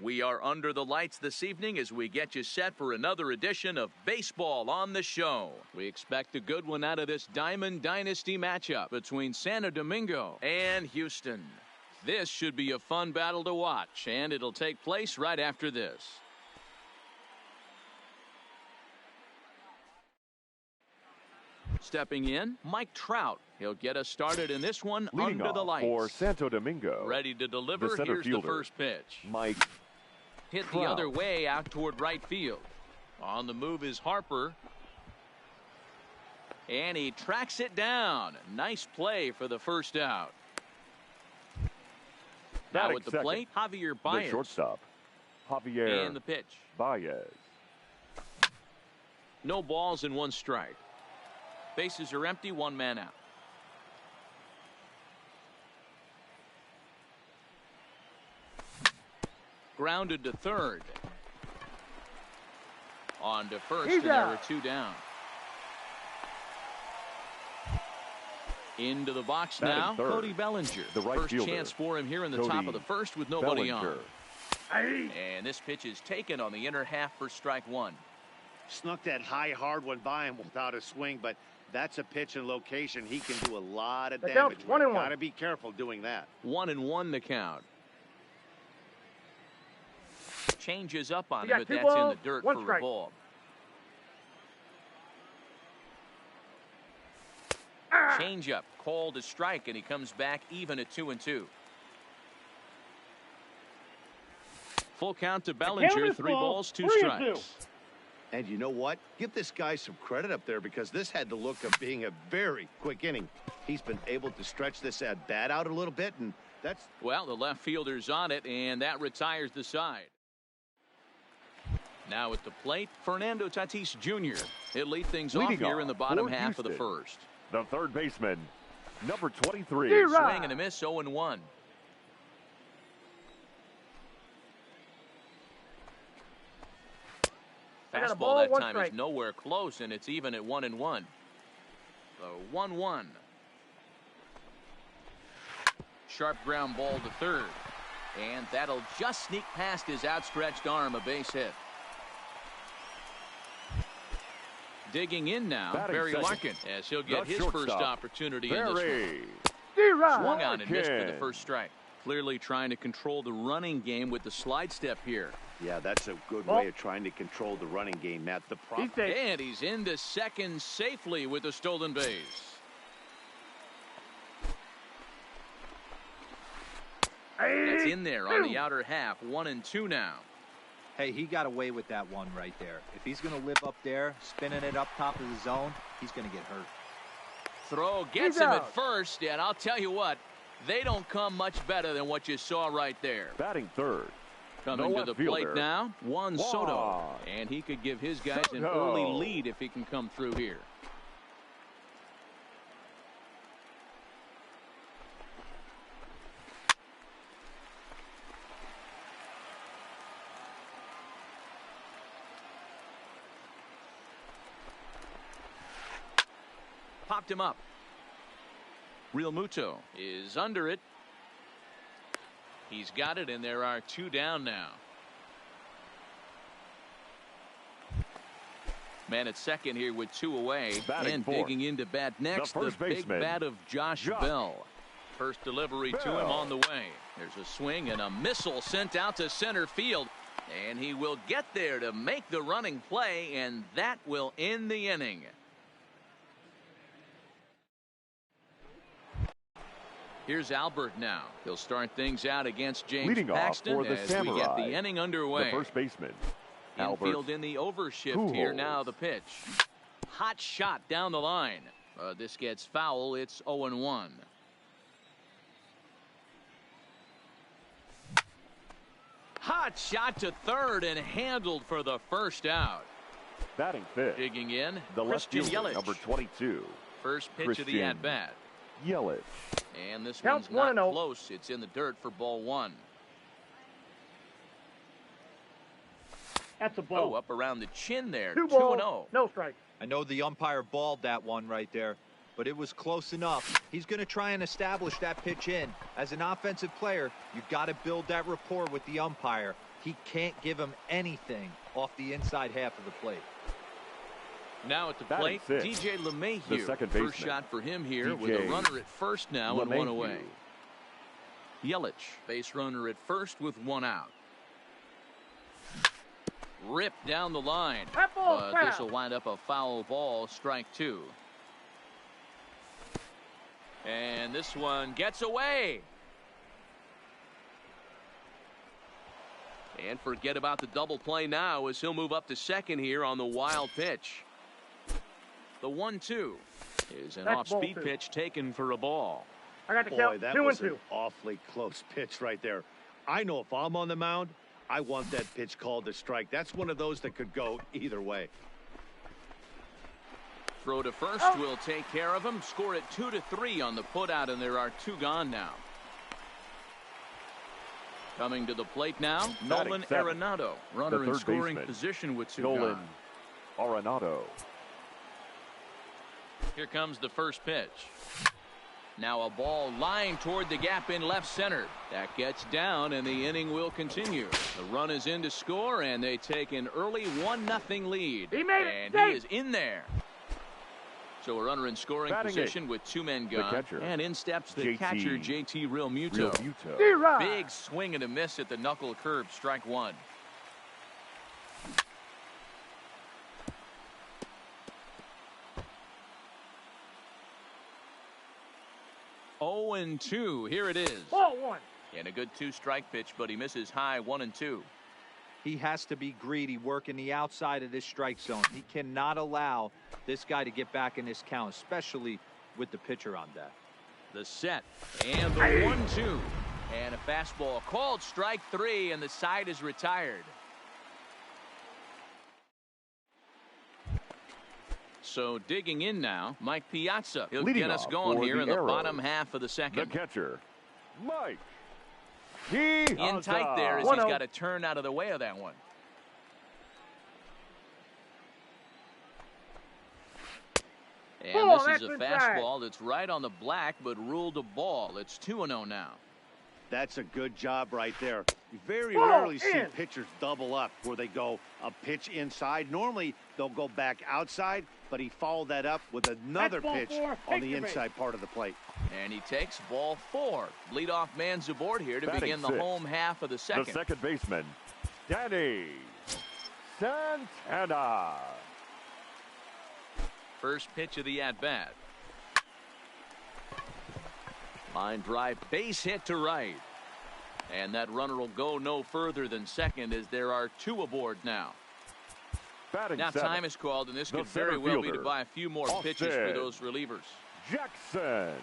We are under the lights this evening as we get you set for another edition of Baseball on the Show. We expect a good one out of this Daimond Dynasty matchup between Santo Domingo and Houston. This should be a fun battle to watch, and it'll take place right after this. Stepping in, Mike Trout. He'll get us started in this one. Leading under the lights. For Santo Domingo. Ready to deliver. Here's the first pitch. Mike hit Trout. The other way out toward right field. On the move is Harper. And he tracks it down. Nice play for the first out. Now at the plate, Javier Baez. The shortstop, Javier and the pitch. Baez. No balls and one strike. Bases are empty, one man out. Grounded to third. On to first, and there are two down. Into the box now, Cody Bellinger. The right first fielder. Chance for him here in the top of the first with nobody on. And this pitch is taken on the inner half for strike one. Snuck that high, hard one by him without a swing, but that's a pitch and location he can do a lot of damage. Got to be careful doing that. 1-1 the count. Changes up on him, but that's in the dirt for a ball. Change up, called a strike, and he comes back even at 2-2. Full count to Bellinger, 3 balls, 2 strikes. And you know what? Give this guy some credit up there because this had the look of being a very quick inning. He's been able to stretch this at bat out a little bit, and that's... Well, the left fielder's on it, and that retires the side. Now at the plate, Fernando Tatis Jr. He'll lead things off here in the bottom half of the first. The third baseman, number 23. Swing and a miss, 0-1. Fastball that time is nowhere close, and it's even at 1-1. So 1-1. Sharp ground ball to third. And that'll just sneak past his outstretched arm, a base hit. Digging in now, Barry Larkin, as he'll get his first opportunity in this one. Swung on and missed for the first strike. Clearly trying to control the running game with the slide step here. Yeah, that's a good way of trying to control the running game, Matt. And he's into second safely with a stolen base. That's in there on the outer half. 1-2 now. Hey, he got away with that one right there. If he's going to live up there, spinning it up top of the zone, he's going to get hurt. Throw gets him at first, and I'll tell you what, they don't come much better than what you saw right there. Batting third. Coming to the plate now, Juan Soto. And he could give his guys an early lead if he can come through here. Popped him up. Real Muto is under it. He's got it, and there are 2 down now. Man at second here with 2 away. And digging into bat next, the big bat of Josh Bell. First delivery to him on the way. There's a swing and a missile sent out to center field. And he will get there to make the running play, and that will end the inning. Here's Albert now. He'll start things out against James Paxton as we get the inning underway. The first baseman, Infield in the overshift here. Now the pitch. Hot shot down the line. This gets foul. It's 0-1. Hot shot to third and handled for the first out. Batting fifth. Digging in, the left Christian fielder, Yelich. number 22. First pitch of the at-bat. Yelich. And this one's not close. It's in the dirt for ball 1. That's a ball. Oh, up around the chin there. 2-0. No strike. I know the umpire balled that one right there, but it was close enough. He's going to try and establish that pitch in. As an offensive player, you've got to build that rapport with the umpire. He can't give him anything off the inside half of the plate. Now at the plate, DJ LeMahieu. First shot for him here with a runner at first now and one away. Yelich, base runner at first with one out. Ripped down the line. But this will wind up a foul ball, strike two. And this one gets away. And forget about the double play now as he'll move up to second here on the wild pitch. The 1-2 is an off-speed pitch taken for a ball. I got the Boy, count. that 2-2. was an awfully close pitch right there. I know if I'm on the mound, I want that pitch called a strike. That's one of those that could go either way. Throw to first will take care of him. Score it 2-3 on the putout, and there are two gone now. Coming to the plate now, Nolan Arenado, runner in scoring position with two gone. Arenado. Here comes the first pitch. Now a ball lined toward the gap in left center. That gets down, and the inning will continue. The run is in to score, and they take an early 1-0 lead. He made it. And he is in there. So a runner in scoring position with two men gone. And in steps the catcher, JT Realmuto. Big swing and a miss at the knuckle curve, strike one. Oh and 2. Here it is. Ball one. And a good two-strike pitch, but he misses high 1-2. He has to be greedy, working the outside of this strike zone. He cannot allow this guy to get back in this count, especially with the pitcher on deck. The set and the 1-2. And a fastball called strike three, and the side is retired. So digging in now, Mike Piazza. He'll get us going here in the bottom half of the second. The catcher, Mike. In tight there as he's got to turn out of the way of that one. And this is a fastball that's right on the black, but ruled a ball. It's 2-0 now. That's a good job right there. You very rarely see pitchers double up where they go a pitch inside. Normally they'll go back outside, but he followed that up with another pitch on the inside part of the plate. And he takes ball four. Leadoff man's aboard here to begin the home half of the second. The second baseman, Danny Santana. First pitch of the at-bat. Line drive, base hit to right. And that runner will go no further than second as there are two aboard now. Now time is called, and this could very well be to buy a few more pitches for those relievers. Jackson.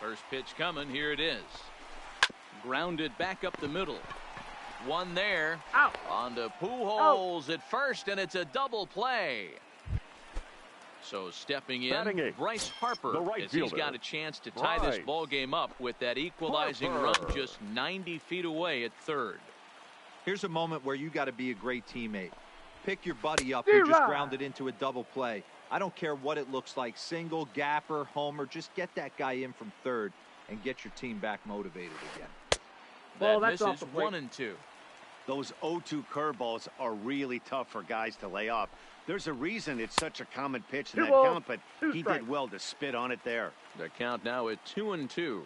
First pitch coming. Here it is. Grounded back up the middle. One there. Out. On to Pujols at first, and it's a double play. So stepping in, Bryce Harper, as he's got a chance to tie this ball game up with that equalizing run just 90 feet away at third. Here's a moment where you got to be a great teammate. Pick your buddy up who just grounded into a double play. I don't care what it looks like, single, gapper, homer, just get that guy in from third and get your team back motivated again. That misses 1-2. Those 0-2 curveballs are really tough for guys to lay off. There's a reason it's such a common pitch in that count, but he did well to spit on it there. The count now at 2-2.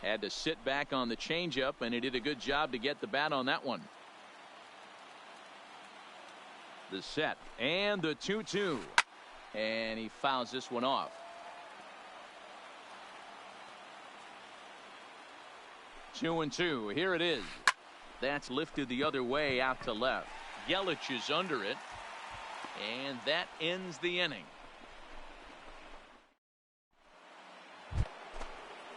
Had to sit back on the changeup, and he did a good job to get the bat on that one. The set and the 2-2. And he fouls this one off. Two and two. Here it is. That's lifted the other way out to left. Yelich is under it. And that ends the inning.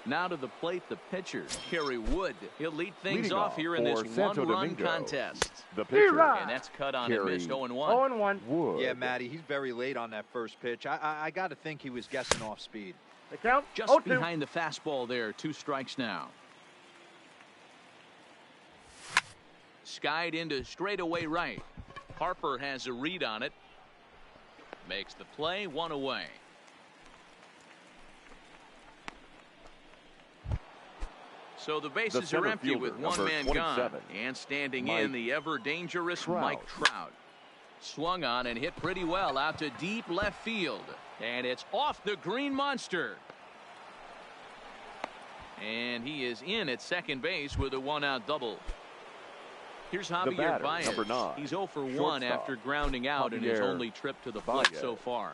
Now to the plate, the pitcher, Kerry Wood. He'll lead things off here in this one-run contest. The pitcher. And that's cut on and missed. 0-1. 0-1. Wood. Yeah, Matty, he's very late on that first pitch. I got to think he was guessing off speed. The count? Just 0-2. Behind the fastball there. 2 strikes now. Skied into straightaway right. Harper has a read on it. Makes the play, 1 away. So the bases are empty with one man gone. And standing in, the ever-dangerous Mike Trout. Swung on and hit pretty well out to deep left field. And it's off the green monster. And he is in at second base with a one-out double. Here's Javier Baez. He's 0 for 1 after grounding out in his only trip to the plate so far.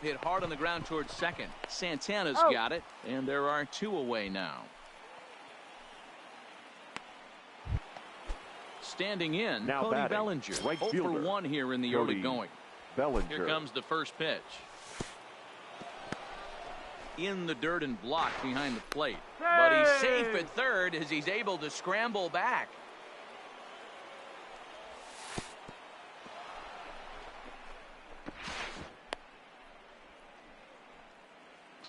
Hit hard on the ground towards second. Santana's got it, and there are 2 away now. Standing in, now Cody batting, Bellinger. right 0 for 1 here in the early going. Bellinger. Here comes the first pitch. In the dirt and blocked behind the plate. But he's safe at third as he's able to scramble back.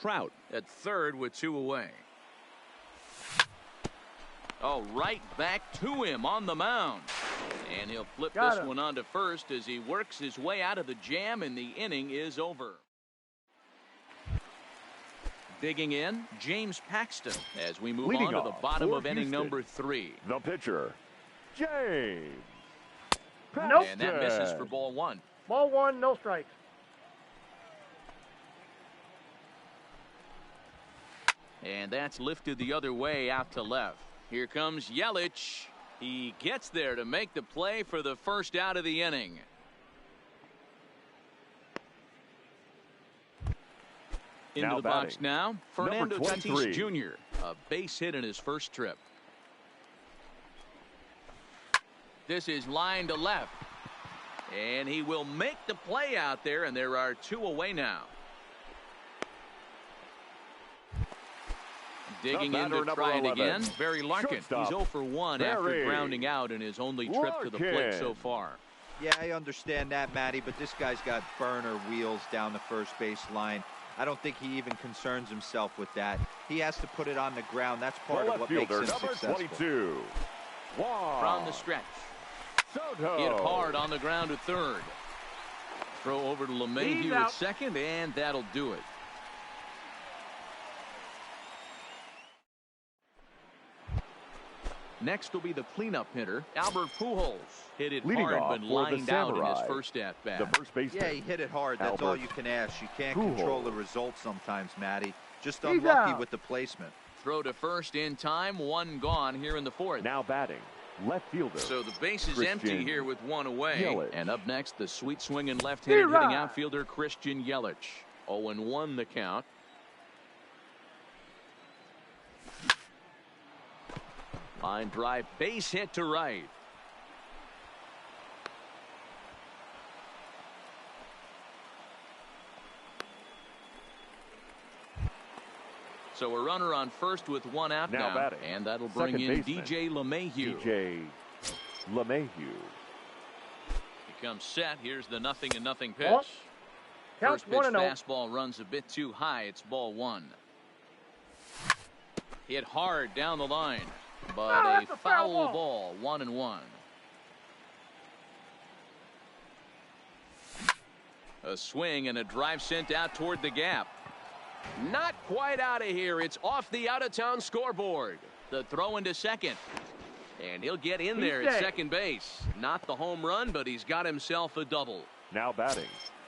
Trout at third with 2 away. Oh, right back to him on the mound. And he'll flip this one on to first as he works his way out of the jam, and the inning is over. Digging in, James Paxton as we move on to the bottom of inning number 3. The pitcher, James Paxton. Nope. And that misses for ball 1. Ball 1, no strikes. And that's lifted the other way out to left. Here comes Yelich. He gets there to make the play for the first out of the inning. Into the box now, Fernando Tatis Jr., a base hit in his first trip. This is line to left. And he will make the play out there, and there are 2 away now. Digging in to try it again, Barry Larkin. He's 0 for 1 after grounding out in his only trip to the plate so far. Yeah, I understand that, Matty, but this guy's got burner wheels down the first base line. I don't think he even concerns himself with that. He has to put it on the ground. That's part of what makes him successful. 22. From the stretch. Soto. Hit hard on the ground at third. Throw over to LeMahieu at second, and that'll do it. Next will be the cleanup hitter, Albert Pujols. Hit it hard, but lined out in his first at-bat. The first baseman. Yeah, he hit it hard. That's all you can ask. You can't control the results sometimes, Matty. Just unlucky with the placement. Throw to first in time. 1 gone here in the 4th. Now batting, left fielder. So the base is empty here with 1 away. Yelich. And up next, the sweet swinging left-handed hitting outfielder Christian Yelich. 0-1 the count. Line drive, base hit to right. So a runner on first with 1 out now batting, and that'll bring in DJ LeMahieu. DJ LeMahieu. He comes set. Here's the 0-0 pitch. First pitch fastball runs a bit too high. It's ball 1. Hit hard down the line. But a foul ball, 1-1. A swing and a drive sent out toward the gap. Not quite out of here. It's off the out-of-town scoreboard. The throw into second. And he'll get in there at second base. Not the home run, but he's got himself a double. Now batting.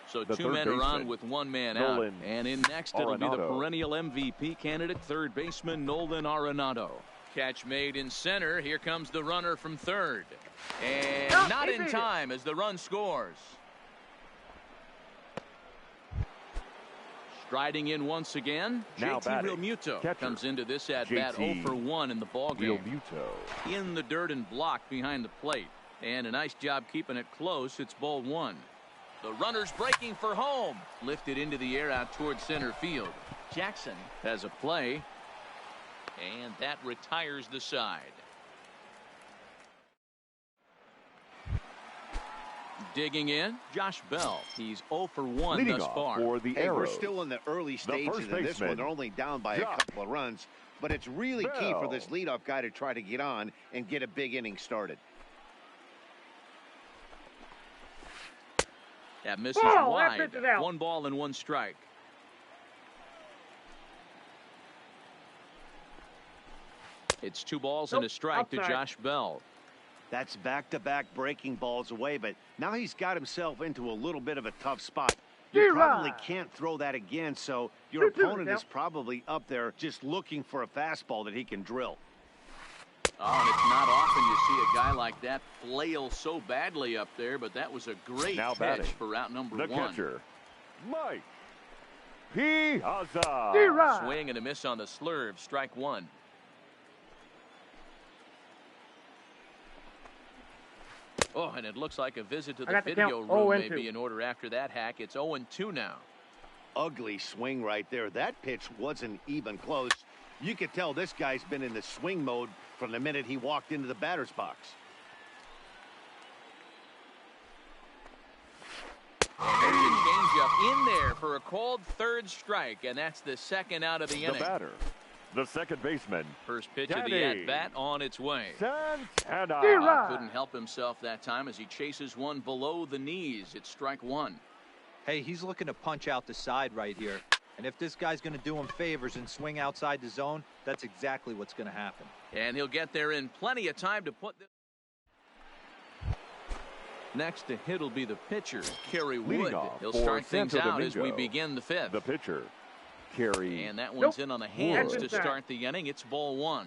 So 2 men are on with 1 man out. And in next, it'll be the perennial MVP candidate, third baseman Nolan Arenado. Catch made in center. Here comes the runner from third. And not in time as the run scores. Striding in once again, JT Realmuto comes into this at-bat 0 for 1 in the ballgame. In the dirt and blocked behind the plate. And a nice job keeping it close. It's ball 1. The runner's breaking for home. Lifted into the air out towards center field. Jackson has a play. And that retires the side. Digging in, Josh Bell. He's 0 for 1 thus far. For the we're still in the early stages of this one. They're only down by a couple of runs. But it's really key for this leadoff guy to try to get on and get a big inning started. That misses wide. 1 ball and 1 strike. It's 2 balls and a strike to Josh Bell. That's back-to-back breaking balls away, but now he's got himself into a little bit of a tough spot. You probably can't throw that again, so your opponent is probably up there just looking for a fastball that he can drill. Oh, and it's not often you see a guy like that flail so badly up there, but that was a great pitch for out number 1. The catcher, Mike Piazza. Swing and a miss on the slurve, strike 1. Oh, and it looks like a visit to the video room may be in order after that hack. It's 0-2 now. Ugly swing right there. That pitch wasn't even close. You could tell this guy's been in the swing mode from the minute he walked into the batter's box. And there's a changeup in there for a called 3rd strike, and that's the 2nd out of the inning. The batter, the second baseman. First pitch of the at-bat on its way. Santana. Couldn't help himself that time as he chases one below the knees. It's strike 1. Hey, he's looking to punch out the side right here. And if this guy's going to do him favors and swing outside the zone, that's exactly what's going to happen. And he'll get there in plenty of time to put this. Next to hit will be the pitcher, Kerry Wood. He'll start things out as we begin the 5th. The pitcher, Kerry. And that one's in on the hands to start the inning. It's ball 1.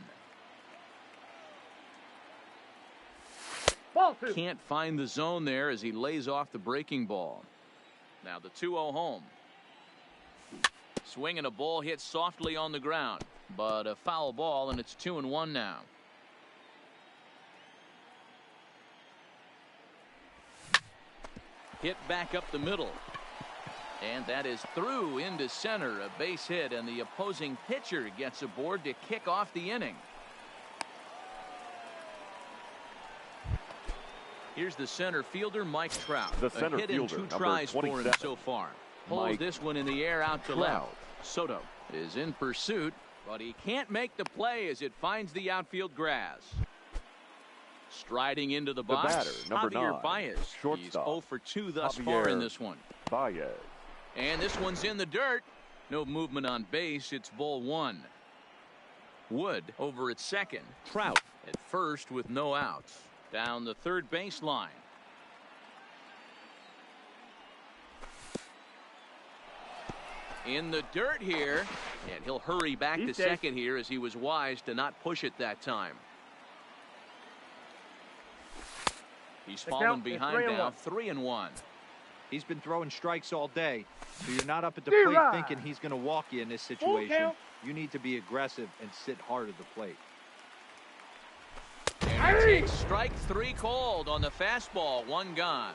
Ball 2. Can't find the zone there as he lays off the breaking ball. Now the 2-0 home. Swing and a ball hit softly on the ground, but a foul ball, and it's 2-1 now. Hit back up the middle. And that is through into center, a base hit, and the opposing pitcher gets aboard to kick off the inning. Here's the center fielder, Mike Trout. The center a hit fielder, in 2 tries for him so far. Pulls this one in the air out to left. Soto is in pursuit, but he can't make the play as it finds the outfield grass. Striding into the box, batter, number 9, Baez. shortstop. He's 0 for 2 thus far in this one. Baez. And this one's in the dirt. No movement on base. It's ball 1. Wood over at second. Trout at first with no outs. Down the third baseline. In the dirt here, and he'll hurry back to second here as he was wise to not push it that time. He's fallen behind now, 3-1. He's been throwing strikes all day, so you're not up at the plate thinking he's going to walk you in this situation. You need to be aggressive and sit hard at the plate. And he takes strike 3 called on the fastball, 1 gone.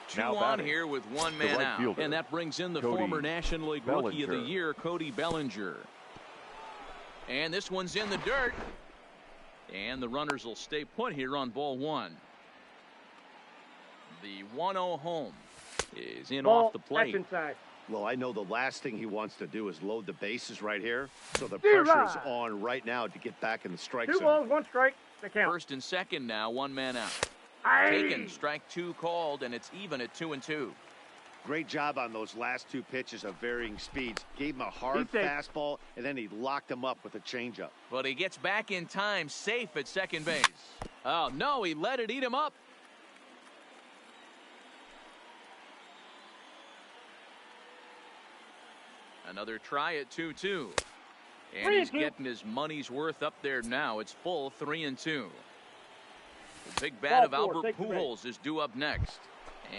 2 on here with 1 man out. Fielder, and that brings in the former National League Rookie of the Year, Cody Bellinger. And this one's in the dirt. And the runners will stay put here on ball 1. The 1-0 home is in off the plate. Well, I know the last thing he wants to do is load the bases right here. So the pressure's on right now to get back in the strike zone. 2 balls, 1 strike. The count. First and second now, 1 man out. Taken, strike 2 called, and it's even at 2-2. Great job on those last 2 pitches of varying speeds. Gave him a hard fastball, and then he locked him up with a changeup. But he gets back in time, safe at second base. Oh, no, he let it eat him up. Another try at 2-2. And he's getting his money's worth up there now. It's full 3-2. The big bat of Albert Pujols is due up next.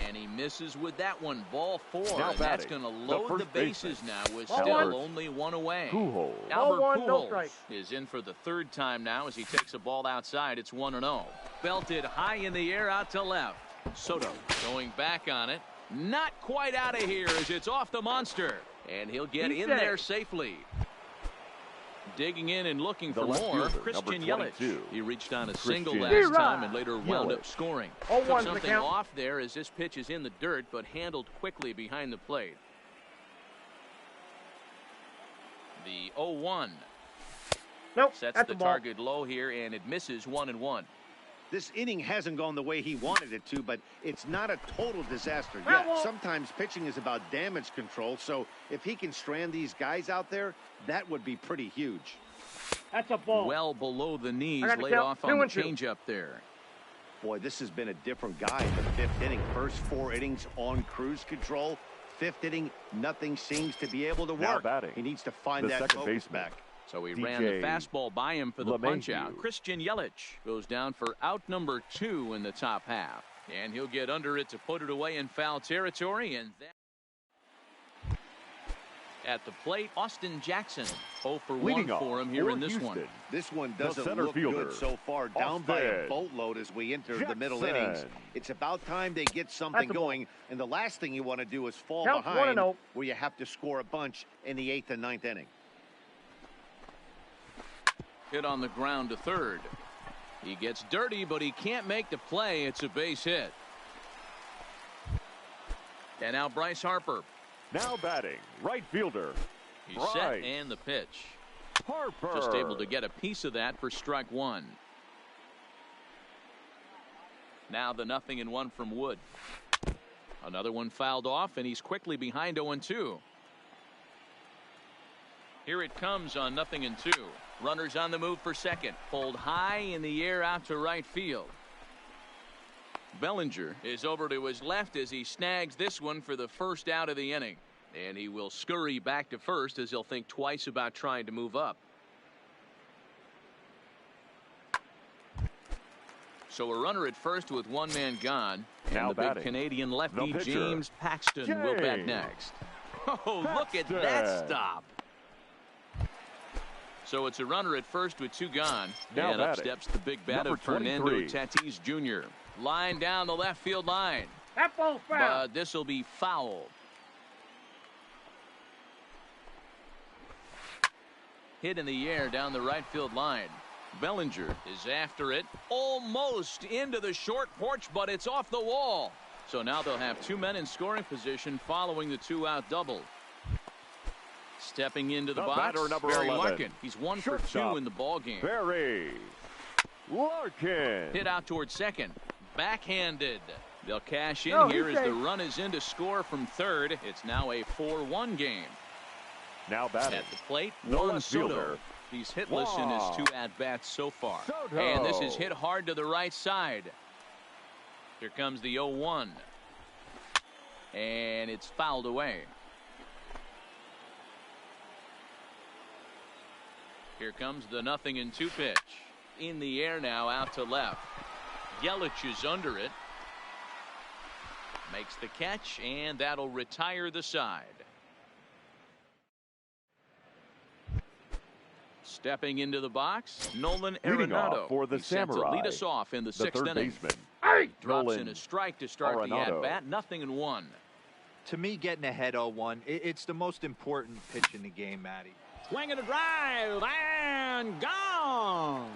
And he misses with that one. Ball 4. And that's going to load the bases now with still only 1 away. Albert Pujols is in for the 3rd time now as he takes a ball outside. It's 1-0. Belted high in the air out to left. Soto going back on it. Not quite out of here as it's off the monster. And he'll get in there safely. Digging in and looking for more, Christian Yelich. He reached on a single last time and later wound up scoring. Took something off there as this pitch is in the dirt, but handled quickly behind the plate. The 0-1. Sets the target low here, and it misses 1-1. This inning hasn't gone the way he wanted it to, but it's not a total disaster. Yeah, sometimes pitching is about damage control, so if he can strand these guys out there, that would be pretty huge. That's a ball. Well below the knees, laid count. off on the 2-2. changeup there. Boy, this has been a different guy in the 5th inning. First 4 innings on cruise control. 5th inning, nothing seems to be able to Now work. batting, He needs to find the that second focus baseman. back. So he DJ ran the fastball by him for the LeMahieu. punch-out. Christian Yelich goes down for out number 2 in the top half. And he'll get under it to put it away in foul territory. And that at the plate, Austin Jackson. 0 for 1 for him here in this one. This one The doesn't center look fielder, good so far. Down by a Austin boatload as we enter the middle Jackson. innings. It's about time they get something That's a ball. going. And the last thing you want to do is fall Count behind 1-0. where you have to score a bunch in the 8th and 9th inning. Hit on the ground to third. He gets dirty, but he can't make the play. It's a base hit. And now Bryce Harper. Now batting, right fielder. He's Bryce set and the pitch. Harper. Just able to get a piece of that for strike 1. Now the 0-1 from Wood. Another one fouled off, and he's quickly behind 0-2. Here it comes on 0-2. Runners on the move for second. Pulled high in the air out to right field. Bellinger is over to his left as he snags this one for the first out of the inning. And he will scurry back to first as he'll think twice about trying to move up. So a runner at first with 1 man gone. And Now the big batting, Canadian lefty the pitcher, James Paxton will bat next. Oh, look at that Paxton. stop. So it's a runner at first with 2 gone. Now And up batting, steps the big bat number of Fernando 23. Tatis Jr. Line down the left field line. That ball's foul. But this will be foul. Hit in the air down the right field line. Bellinger is after it. Almost into the short porch, but it's off the wall. So now they'll have 2 men in scoring position following the 2-out double. Stepping into the box, batter, number Barry 11. Larkin. He's 1 for 2 Shortstop, in the ballgame. Barry Larkin. Hit out towards second. Backhanded. They'll cash in No, here he's as the safe. run is in to score from third. It's now a 4-1 game. Now batting, At the plate, the Juan left Soto. fielder. He's hitless in his Juan 2 at-bats so far. Soto. And this is hit hard to the right side. Here comes the 0-1. And it's fouled away. Here comes the 0-2 pitch. In the air now out to left. Yelich is under it. Makes the catch, and that'll retire the side. Stepping into the box, Nolan Leading off Arenado. for the He's set to Samurai, lead us off in the the 6th third inning. baseman. Drops Nolan in a strike to start the Arenado. at-bat. 0-1. To me, getting ahead 0-1, it's the most important pitch in the game, Matty. Swing and a drive, and gone.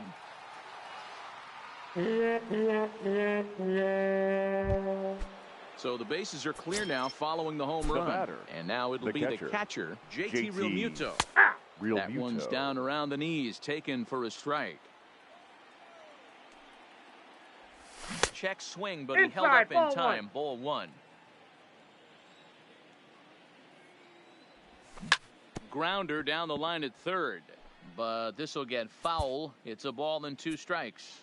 So the bases are clear now following the home run. batter, And now it'll the be catcher, the catcher, JT JT. Realmuto. Real That one's down around the knees, taken for a strike. Check swing, but he held Inside, up in ball time. Ball 1. Grounder down the line at third, but this will get foul. It's a ball and 2 strikes.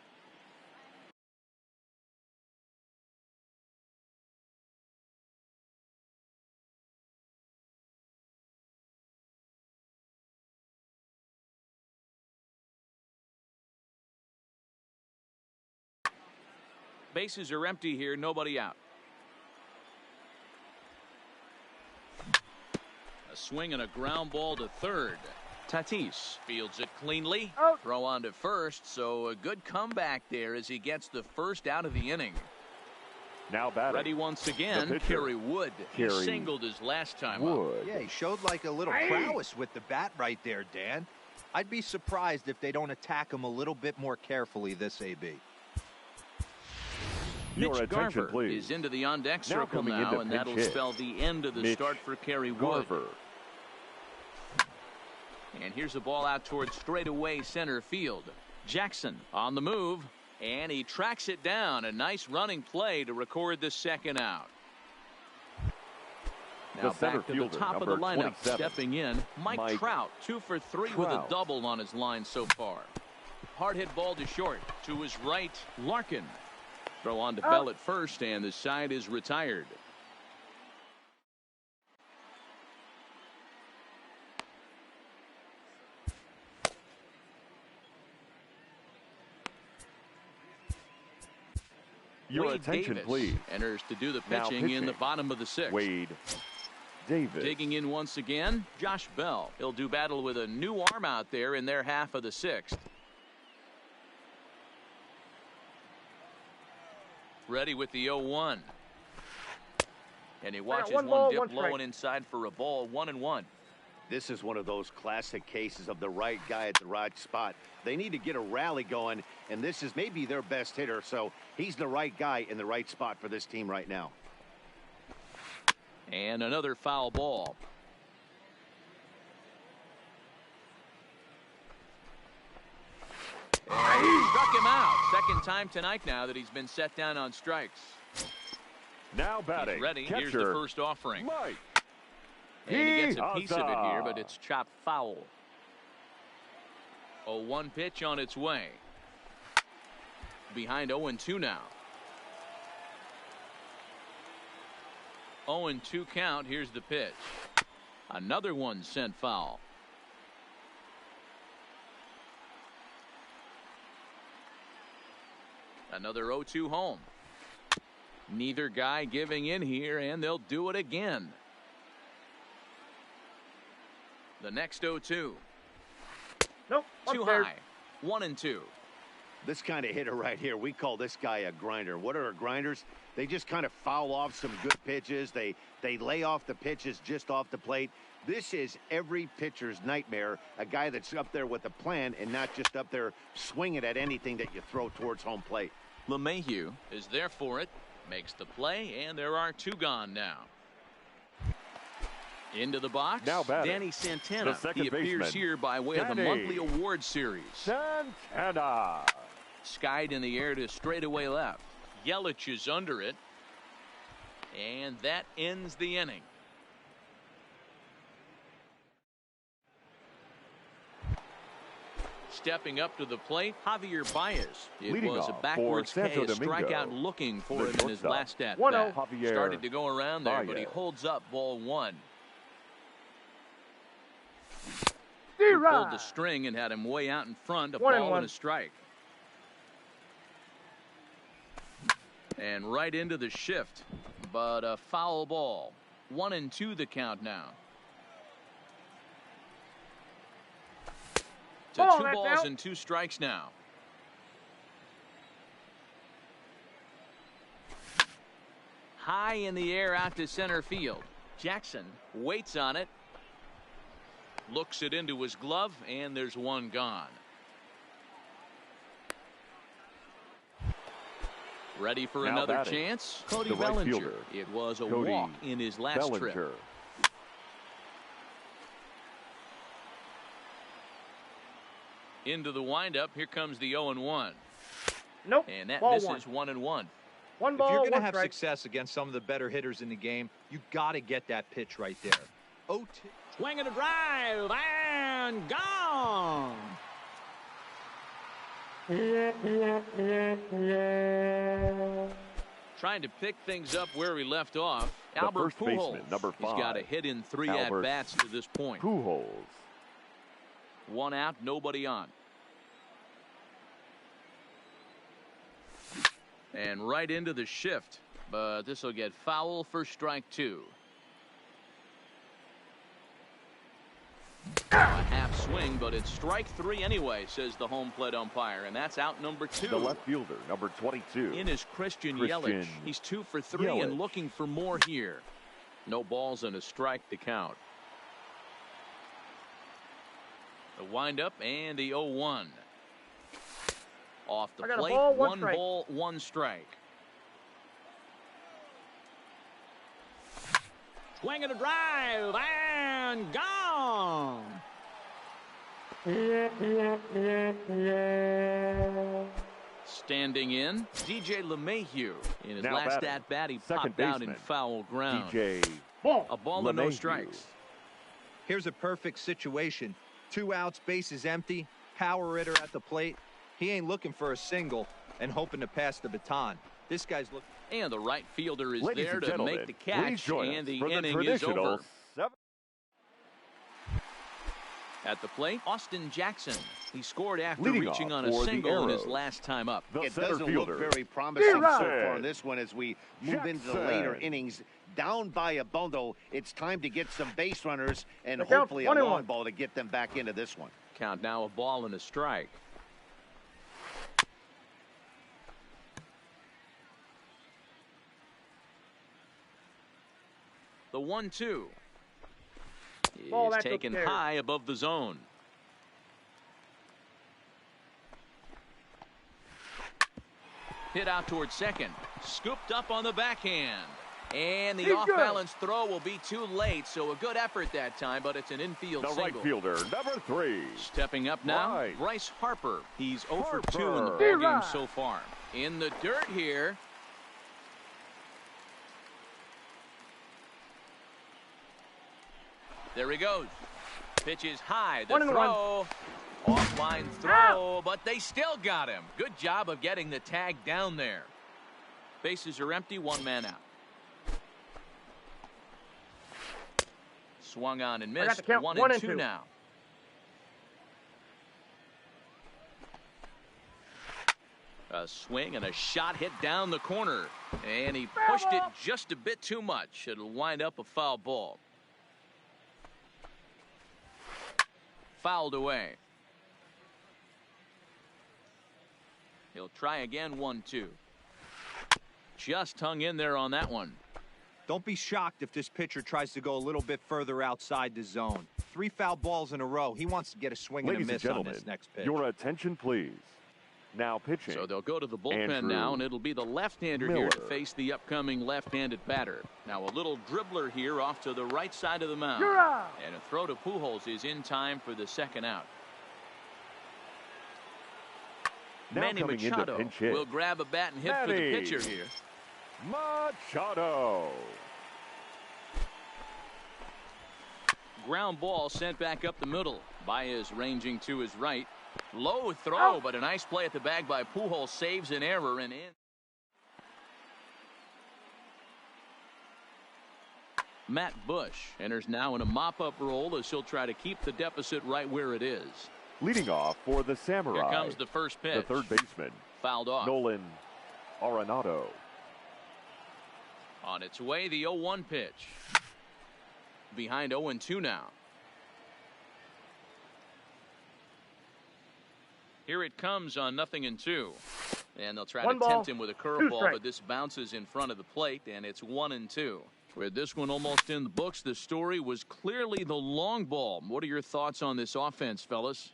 Bases are empty here, nobody out. A swing and a ground ball to third. Tatis fields it cleanly. Out. Throw on to first, so a good comeback there as he gets the first out of the inning. Now batting, Ready once again, pitcher, Kerry Wood. He Kerry singled his last time up. Wood. Yeah, he showed like a little prowess with the bat right there, Dan. I'd be surprised if they don't attack him a little bit more carefully this AB. Your Mitch attention, Garver please. is into the on-deck Now circle coming now, into and pinch that'll hit. spell the end of the Mitch start for Kerry Wood. Garver. And here's a ball out towards straightaway center field. Jackson on the move, and he tracks it down. A nice running play to record the second out. Now back to the top of the lineup, stepping in, Mike Trout, 2 for 3 with a double on his line so far. Hard hit ball to short. To his right, Larkin. Throw on to Bell at first, and the side is retired. Your attention, Davis please. Enters to do the pitching in the bottom of the 6th. Wade Davis. Digging in once again, Josh Bell. He'll do battle with a new arm out there in their half of the 6th. Ready with the 0-1. And he watches one dip low and inside for a ball, 1-1. This is one of those classic cases of the right guy at the right spot. They need to get a rally going, and this is maybe their best hitter, so he's the right guy in the right spot for this team right now. And another foul ball. And he struck him out. Second time tonight now that he's been set down on strikes. Now batting. He's ready. Catcher, here's the first offering. Mike. And he gets a piece of it here, but it's chopped foul. 0-1 pitch on its way. Behind 0-2 now. 0-2 count. Here's the pitch. Another one sent foul. Another 0-2 home. Neither guy giving in here, and they'll do it again. The next 0-2. Nope. Too high. 1-2. This kind of hitter right here, we call this guy a grinder. What are grinders? They just kind of foul off some good pitches. They lay off the pitches just off the plate. This is every pitcher's nightmare, a guy that's up there with a plan and not just up there swinging at anything that you throw towards home plate. LeMahieu is there for it, makes the play, and there are 2 gone now. Into the box, now Danny Santana. He appears here by way of the monthly award series. Santana. Skied in the air to straightaway left. Yelich is under it, and that ends the inning. Stepping up to the plate, Javier Baez. It Leading was a off backwards for K, Santo a strikeout looking for him in his last at bat. Started to go around there, but he holds up ball 1. He pulled the string and had him way out in front, a ball and a strike. And right into the shift, but a foul ball. 1-2 the count now. To 2 balls and 2 strikes now. High in the air out to center field. Jackson waits on it. Looks it into his glove, and there's 1 gone. Ready for now another batting. Chance? Cody The right Bellinger. fielder. It was a Cody walk in his last trip. Into the windup. Here comes the 0-1. Nope. And that ball misses 1-1. One ball, if you're going to one have strike. success against some of the better hitters in the game, you got to get that pitch right there. 0-2. Swing and a drive, and gone. Trying to pick things up where we left off. The Albert first Pujols. baseman, number 5. He's got a hit in 3 at-bats to this point. Pujols. 1 out, nobody on. And right into the shift, but this will get foul for strike 2. A half swing, but it's strike 3 anyway, says the home plate umpire, and that's out number 2. The left fielder, number 22. In is Christian Yelich. He's 2 for 3 and looking for more here. No balls and a strike to count. The windup and the 0-1. Off the plate, one ball, 1 strike. Swing and a drive, and gone. Standing in, DJ LeMahieu. In his now last batting. at-bat, he Second popped out baseman. in foul ground. DJ A ball and no strikes. Here's a perfect situation. 2 outs, bases empty, power hitter at the plate. He ain't looking for a single and hoping to pass the baton. This guy's looking. And the right fielder is Ladies there and to gentlemen, make the catch, and the inning is traditional over. At the plate, Austin Jackson. He scored after Leading reaching off on a for the single in his Arrows, last time up. It center doesn't fielder, look very promising so Daimond far in this one as we move into the later innings. Down by a bundle, it's time to get some base runners and hopefully a long ball to get them back into this one. Count now, a ball and a strike. The 1-2 is taken high above the zone. Hit out towards second. Scooped up on the backhand. And the off-balance throw will be too late, so a good effort that time, but it's an infield single. The right fielder, number 3. Stepping up now, Right. Bryce Harper. He's 0 for 2 in the ballgame so far. In the dirt here. There he goes. Pitch is high. The throw. Offline throw, but they still got him. Good job of getting the tag down there. Bases are empty, 1 man out. Swung on and missed. 1-2 now. A swing and a shot hit down the corner. And he pushed it just a bit too much. It'll wind up a foul ball. Fouled away. He'll try again, 1-2. Just hung in there on that one. Don't be shocked if this pitcher tries to go a little bit further outside the zone. 3 foul balls in a row. He wants to get a swing and a miss on this next pitch. Your attention, please. Now pitching. So they'll go to the bullpen now, and it'll be the left-hander here to face the upcoming left-handed batter. Now a little dribbler here off to the right side of the mound. And a throw to Pujols is in time for the second out. Now Manny Machado will grab a bat and hit for the pitcher here. Machado. Ground ball sent back up the middle. Baez ranging to his right. Low throw, but a nice play at the bag by Pujols. Saves an error and in. Matt Bush enters now in a mop-up role as he'll try to keep the deficit right where it is. Leading off for the Samurai. Here comes the first pitch. The third baseman. Fouled off. Nolan Arenado. On its way, the 0-1 pitch. Behind 0-2 now. Here it comes on 0-2. And they'll try to tempt him with a curveball, but this bounces in front of the plate, and it's 1-2. With this one almost in the books, the story was clearly the long ball. What are your thoughts on this offense, fellas?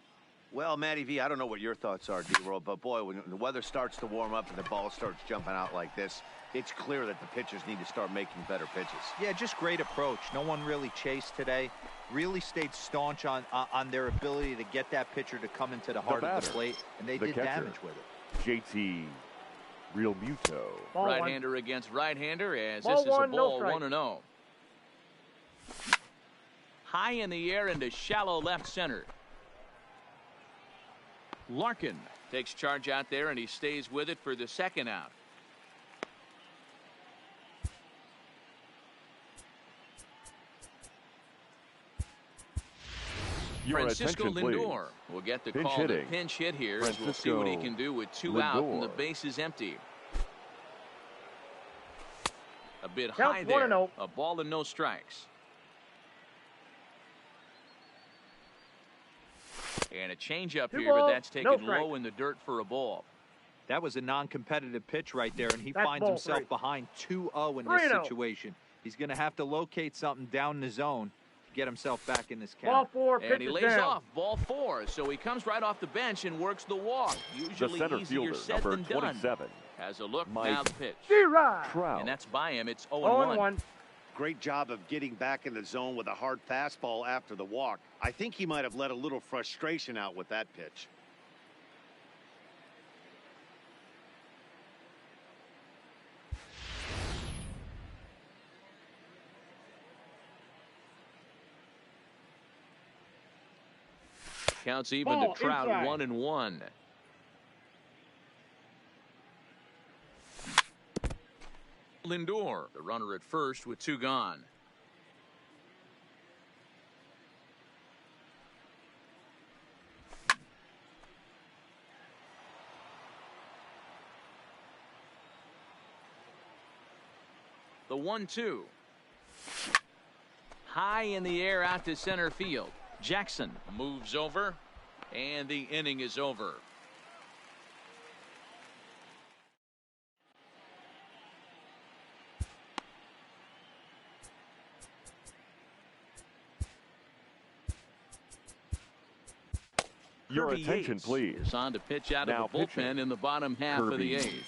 Well, Matty V, I don't know what your thoughts are, D-Roll, but boy, when the weather starts to warm up and the ball starts jumping out like this, it's clear that the pitchers need to start making better pitches. Yeah, just great approach. No one really chased today. Really stayed staunch on their ability to get that pitcher to come into the heart of the plate, and they did damage with it. JT Real Muto. Right-hander against right-hander as this is a ball, 1-0. High in the air into shallow left center. Larkin takes charge out there, and he stays with it for the second out. Francisco Lindor will get the call to pinch hit here. As we'll see what he can do with 2 out and the base is empty. A bit high there. A ball and no strikes. And a changeup here, but that's taken low in the dirt for a ball. That was a non-competitive pitch right there, and he finds himself behind 2-0 in this situation. He's going to have to locate something down the zone to get himself back in this count. And he lays off ball 4, so he comes right off the bench and works the walk. Usually easier said than done. Has a look, now the pitch. And that's by him. It's 0-1. Great job of getting back in the zone with a hard fastball after the walk. I think he might have let a little frustration out with that pitch. Counts even to Trout, 1-1. Lindor, the runner at first with 2 gone. The 1-2. High in the air out to center field. Jackson moves over, and the inning is over. Your attention, please. Is on to pitch out of the bullpen in the bottom half of the 8th.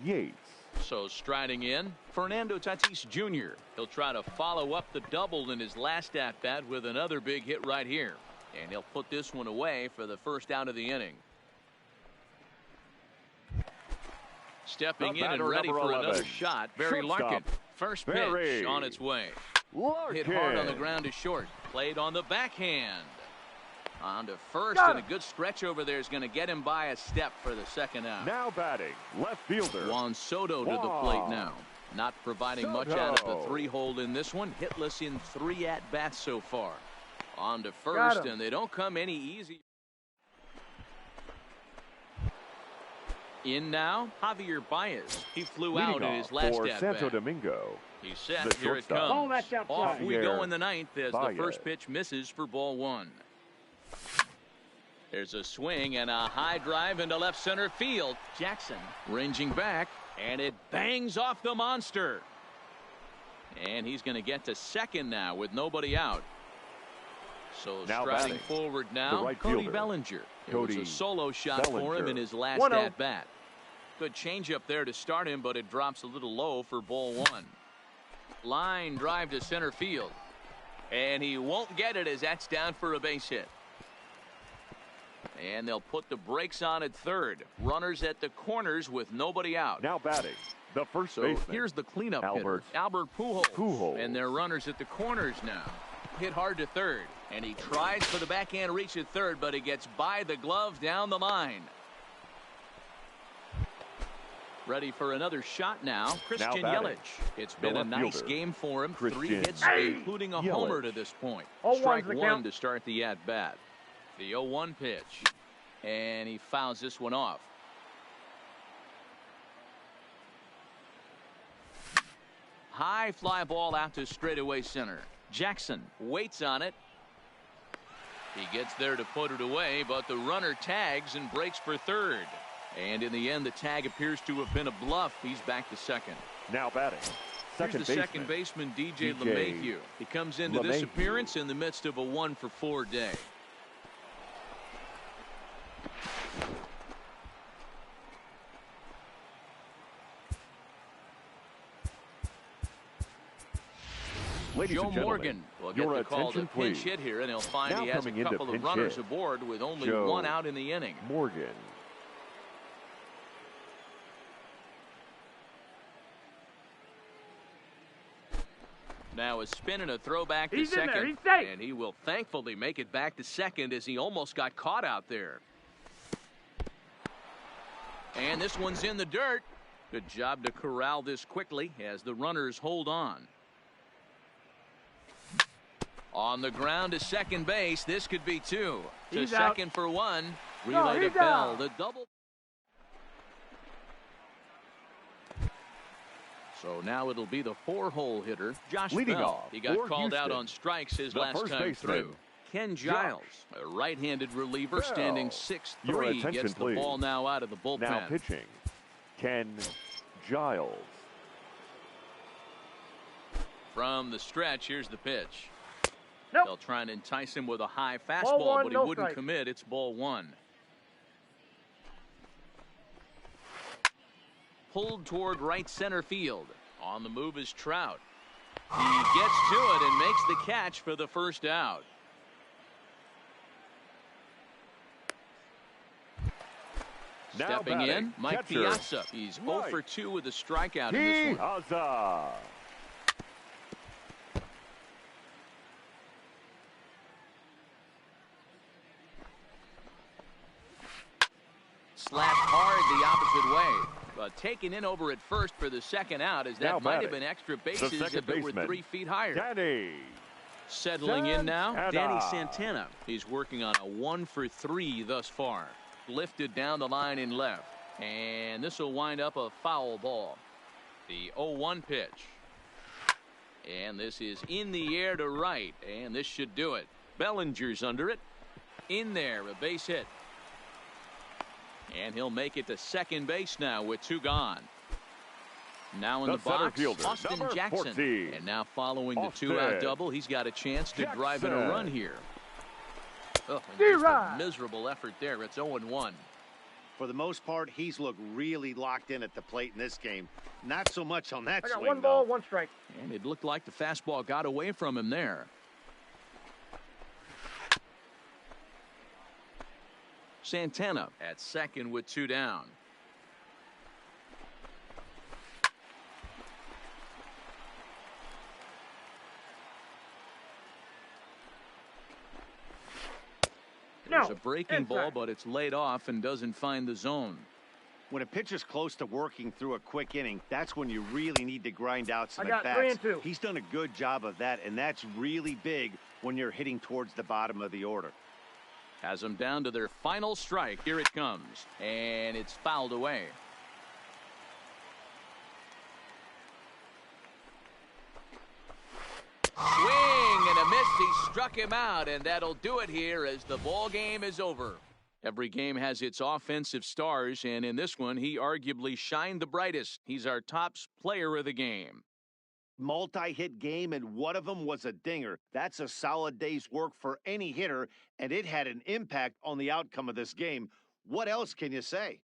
Yates. So striding in, Fernando Tatis Jr. He'll try to follow up the double in his last at-bat with another big hit right here. And he'll put this one away for the first out of the inning. Stepping in and ready for another shot, Barry Larkin. First pitch on its way. Hit hard on the ground to short. Played on the backhand. On to first, and a good stretch over there is going to get him by a step for the second out. Now batting, left fielder Juan Soto to the plate now. Not providing much out of the 3-hole in this one. Hitless in 3 at-bats so far. On to first, and they don't come any easy. In now, Javier Baez. He flew out in his last at-bat. Santo Domingo. He's set. Here it comes. Off we go in the 9th as the first pitch misses for ball 1. There's a swing and a high drive into left center field. Jackson ranging back, and it bangs off the monster. And he's going to get to second now with nobody out. So now striding forward now, right Cody fielder. Bellinger. It was a solo shot for him in his last at-bat. Good changeup there to start him, but it drops a little low for ball 1. Line drive to center field. And he won't get it as that's down for a base hit. And they'll put the brakes on at third. Runners at the corners with nobody out. Now batting, the first baseman. Here's the cleanup hitter, Albert Pujols. And their runners at the corners now. Hit hard to third. And he tries for the backhand reach at third, but he gets by the glove down the line. Ready for another shot now, Christian Yelich. It's been a nice game for him. 3 hits, including a homer to this point. Strike 1 to start the at-bat. The 0-1 pitch. And he fouls this one off. High fly ball out to straightaway center. Jackson waits on it. He gets there to put it away, but the runner tags and breaks for third. And in the end, the tag appears to have been a bluff. He's back to second. Now batting. Here's the second baseman, DJ LeMahieu. He comes into this appearance in the midst of a 1-for-4 day. Joe Morgan will get the call to pinch hit here, and he'll find he has a couple of runners aboard with only 1 out in the inning. Morgan. Now a spin and a throwback to second, and he will thankfully make it back to second as he almost got caught out there. And this one's in the dirt. Good job to corral this quickly as the runners hold on. On the ground to second base. This could be 2. To second out for 1. Relay to Bell. The double. So now it'll be the 4-hole hitter, Josh Bell. He got called out on strikes his last time through. Ken Giles, a right-handed reliever, standing 6'3", gets the ball now out of the bullpen. Now pitching, Ken Giles. From the stretch, here's the pitch. Nope. They'll try and entice him with a high fastball, but he wouldn't commit. It's ball 1. Pulled toward right center field. On the move is Trout. He gets to it and makes the catch for the first out. Stepping in, Mike Piazza. He's 0 for 2 with a strikeout in this one. it way. But taken in over at first for the second out, as that might have been extra bases if it were 3 feet higher. Danny Settling in now, Danny Santana. He's working on a 1 for 3 thus far. Lifted down the line in left. And this will wind up a foul ball. The 0-1 pitch. And this is in the air to right. And this should do it. Bellinger's under it. In there, a base hit. And he'll make it to second base now with 2 gone. Now in the box, fielder, Austin Jackson. 14. And now following the 2-out double, he's got a chance to drive in a run here. Oh, just a miserable effort there. It's 0-1. For the most part, he's looked really locked in at the plate in this game. Not so much on that swing, I got 1 ball, though. 1 strike. And it looked like the fastball got away from him there. Santana at second with 2 down. There's a breaking ball, but it's laid off and doesn't find the zone. When a pitcher's close to working through a quick inning, that's when you really need to grind out some I got 3 and 2. He's done a good job of that, and that's really big when you're hitting towards the bottom of the order. Has them down to their final strike. Here it comes. And it's fouled away. Swing and a miss. He struck him out, and that'll do it here as the ball game is over. Every game has its offensive stars, and in this one, he arguably shined the brightest. He's our top player of the game. Multi-hit game, and one of them was a dinger. That's a solid day's work for any hitter, and it had an impact on the outcome of this game. What else can you say?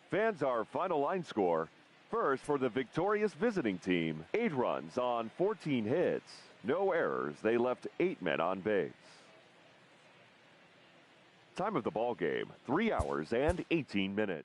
Fans, our final line score. First, for the victorious visiting team, 8 runs on 14 hits. No errors. They left 8 men on base. Time of the ball game, 3 hours and 18 minutes.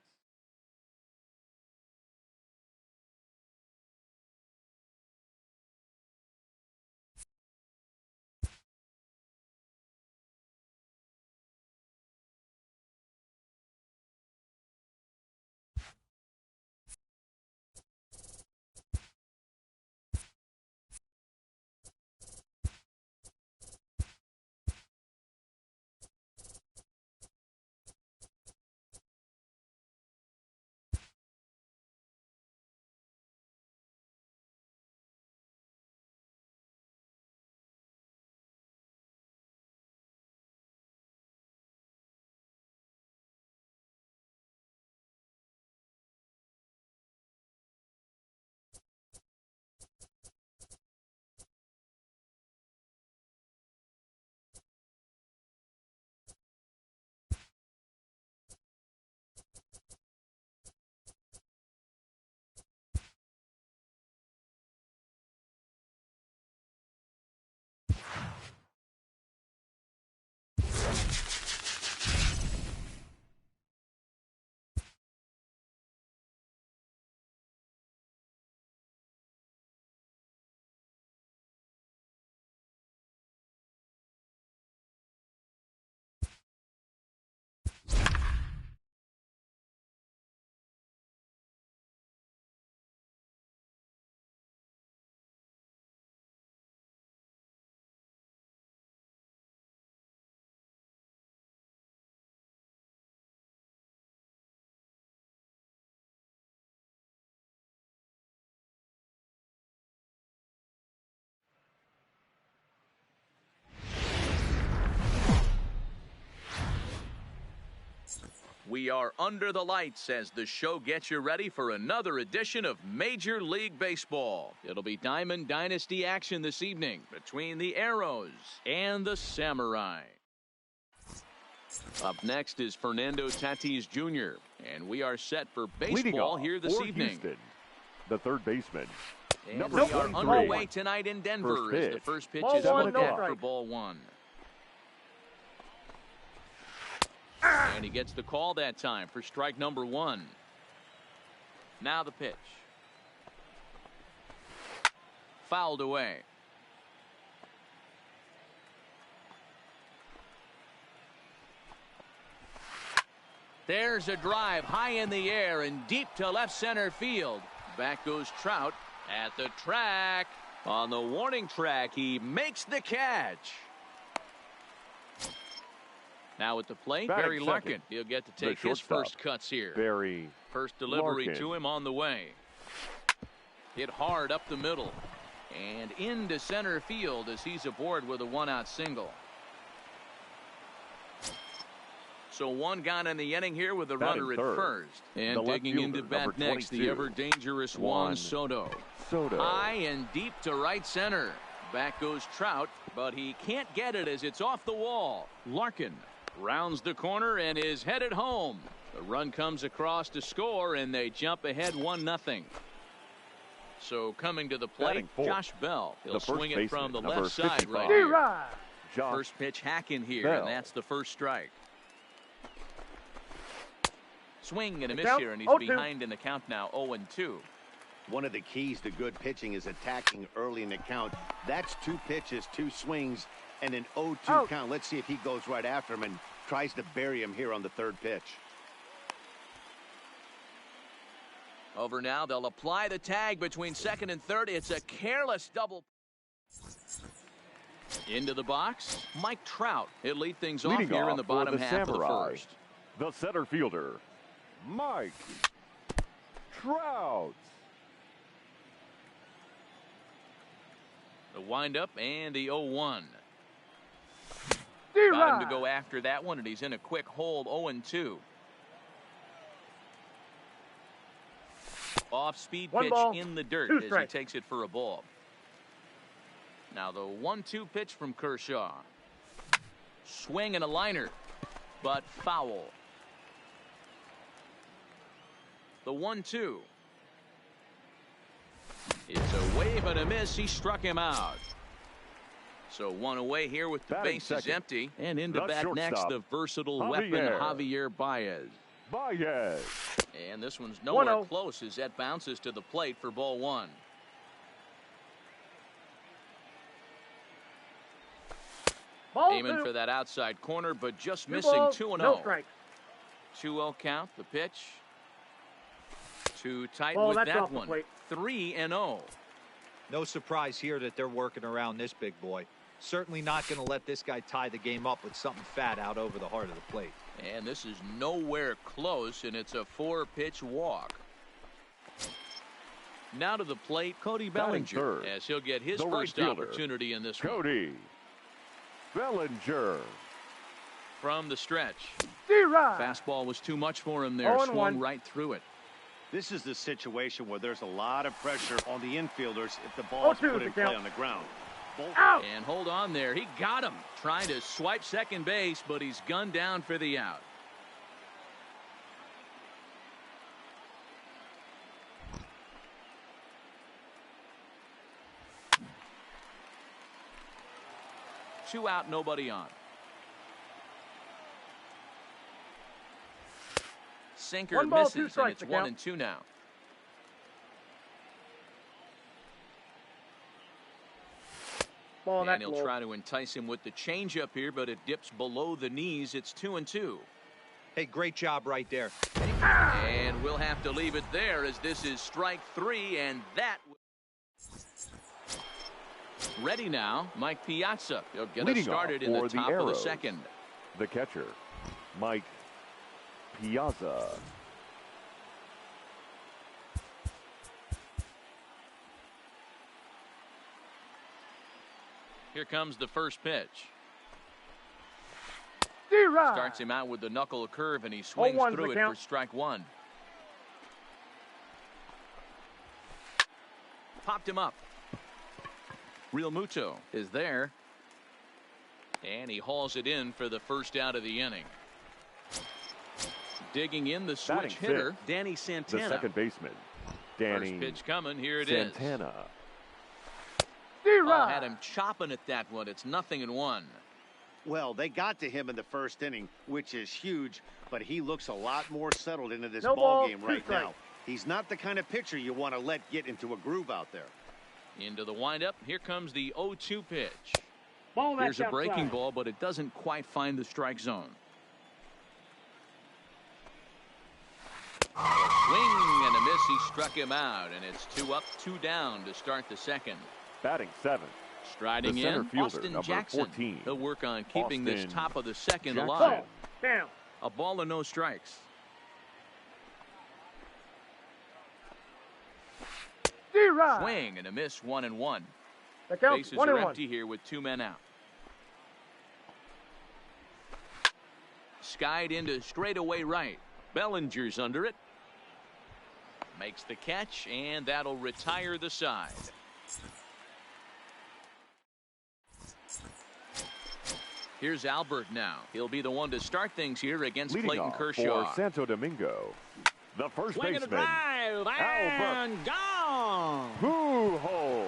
We are under the lights as the show gets you ready for another edition of Major League Baseball. It'll be Daimond Dynasty action this evening between the Arrows and the Samurai. Up next is Fernando Tatis Jr., and we are set for baseball here this evening. Houston, the third baseman. And we are underway tonight in Denver as the first pitch is looked at for ball 1. And he gets the call that time for strike number 1. Now the pitch. Fouled away. There's a drive high in the air and deep to left center field. Back goes Trout at the track. On the warning track, he makes the catch. Now at the plate, Barry Larkin. He'll get to take his first cuts here. Barry First delivery Larkin. to him on the way. Hit hard up the middle. And into center field as he's aboard with a one-out single. So one gone in the inning here with the runner at first. And digging into bat next, the ever-dangerous Juan Soto. High and deep to right center. Back goes Trout, but he can't get it as it's off the wall. Larkin rounds the corner and is headed home. The run comes across to score, and they jump ahead 1-0. So coming to the plate, Josh Bell. He'll swing it from the left side right here. First pitch hack in here, and that's the first strike. Swing and a miss here, and he's behind in the count now, 0-2. One of the keys to good pitching is attacking early in the count. That's 2 pitches, 2 swings, and an 0-2 count. Let's see if he goes right after him and tries to bury him here on the 3rd pitch. Over now, they'll apply the tag between 2nd and 3rd. It's a careless double. Into the box, Mike Trout. He'll lead things off here in the bottom half of the first. The center fielder, Mike Trout. The windup and the 0-1. Got him to go after that one, and he's in a quick hold, 0-2. Off-speed pitch in the dirt as he takes it for a ball. Now the 1-2 pitch from Kershaw. Swing and a liner, but foul. The 1-2. It's a wave and a miss. He struck him out. So one away here with the bases empty. And into bat next, the versatile weapon, Javier Baez. And this one's nowhere close as that bounces to the plate for ball 1. Aiming for that outside corner, but just missing 2-0. No strikes. 2-0 count. The pitch. Too tight with that one. 3-0. No surprise here that they're working around this big boy. Certainly not going to let this guy tie the game up with something fat out over the heart of the plate. And this is nowhere close, and it's a 4-pitch walk. Now to the plate, Cody Bellinger, as he'll get his first opportunity in this one. Cody Bellinger. From the stretch. Fastball was too much for him there. Swung right through it. This is the situation where there's a lot of pressure on the infielders if the ball is put in play on the ground. And hold on there. He got him. Trying to swipe second base, but he's gunned down for the out. Two out, nobody on. Sinker misses, and it's 1-2 now. And he'll try to entice him with the changeup here, but it dips below the knees. It's 2-2. Hey, great job right there. And we'll have to leave it there as this is strike 3, and that. Ready now, Mike Piazza. He'll get us started in the top of the second. The catcher, Mike Piazza. Here comes the first pitch. Starts him out with the knuckle curve, and he swings through it for strike 1. Popped him up. Real Muto is there. And he hauls it in for the first out of the inning. Digging in the switch hitter, Danny Santana. The second baseman, Danny First pitch coming. Here it Santana. Oh, had him chopping at that one. It's 0-1. Well, they got to him in the first inning, which is huge, but he looks a lot more settled into this ball game right now. He's not the kind of pitcher you want to let get into a groove out there. Into the windup. Here comes the 0-2 pitch. Ball, Here's a outside. breaking ball, but it doesn't quite find the strike zone. A swing and a miss. He struck him out, and it's 2 up, 2 down to start the second. Batting 7. Striding in, Austin Jackson. 14. He'll work on keeping this top of the second Jackson. alive. Down. A ball and no strikes. D-Rod. Swing and a miss, 1-1. The count, Bases 1-1. are empty here with 2 men out. Skied into straightaway right. Bellinger's under it. Makes the catch, and that'll retire the side. Here's Albert now. He'll be the one to start things here against Leading Clayton off Kershaw. for Santo Domingo, the first Swing and a baseman, drive, Albert and gone. Pujols.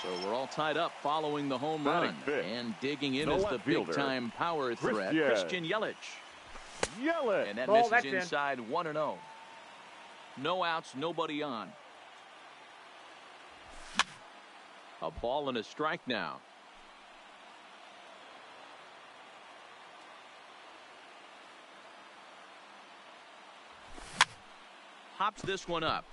So we're all tied up following the home run. And digging in The is the left fielder, big-time power threat, Christian Yelich. Yelich. And that Ball, misses in. inside 1-0. No outs, nobody on. A ball and a strike now. Hops this one up.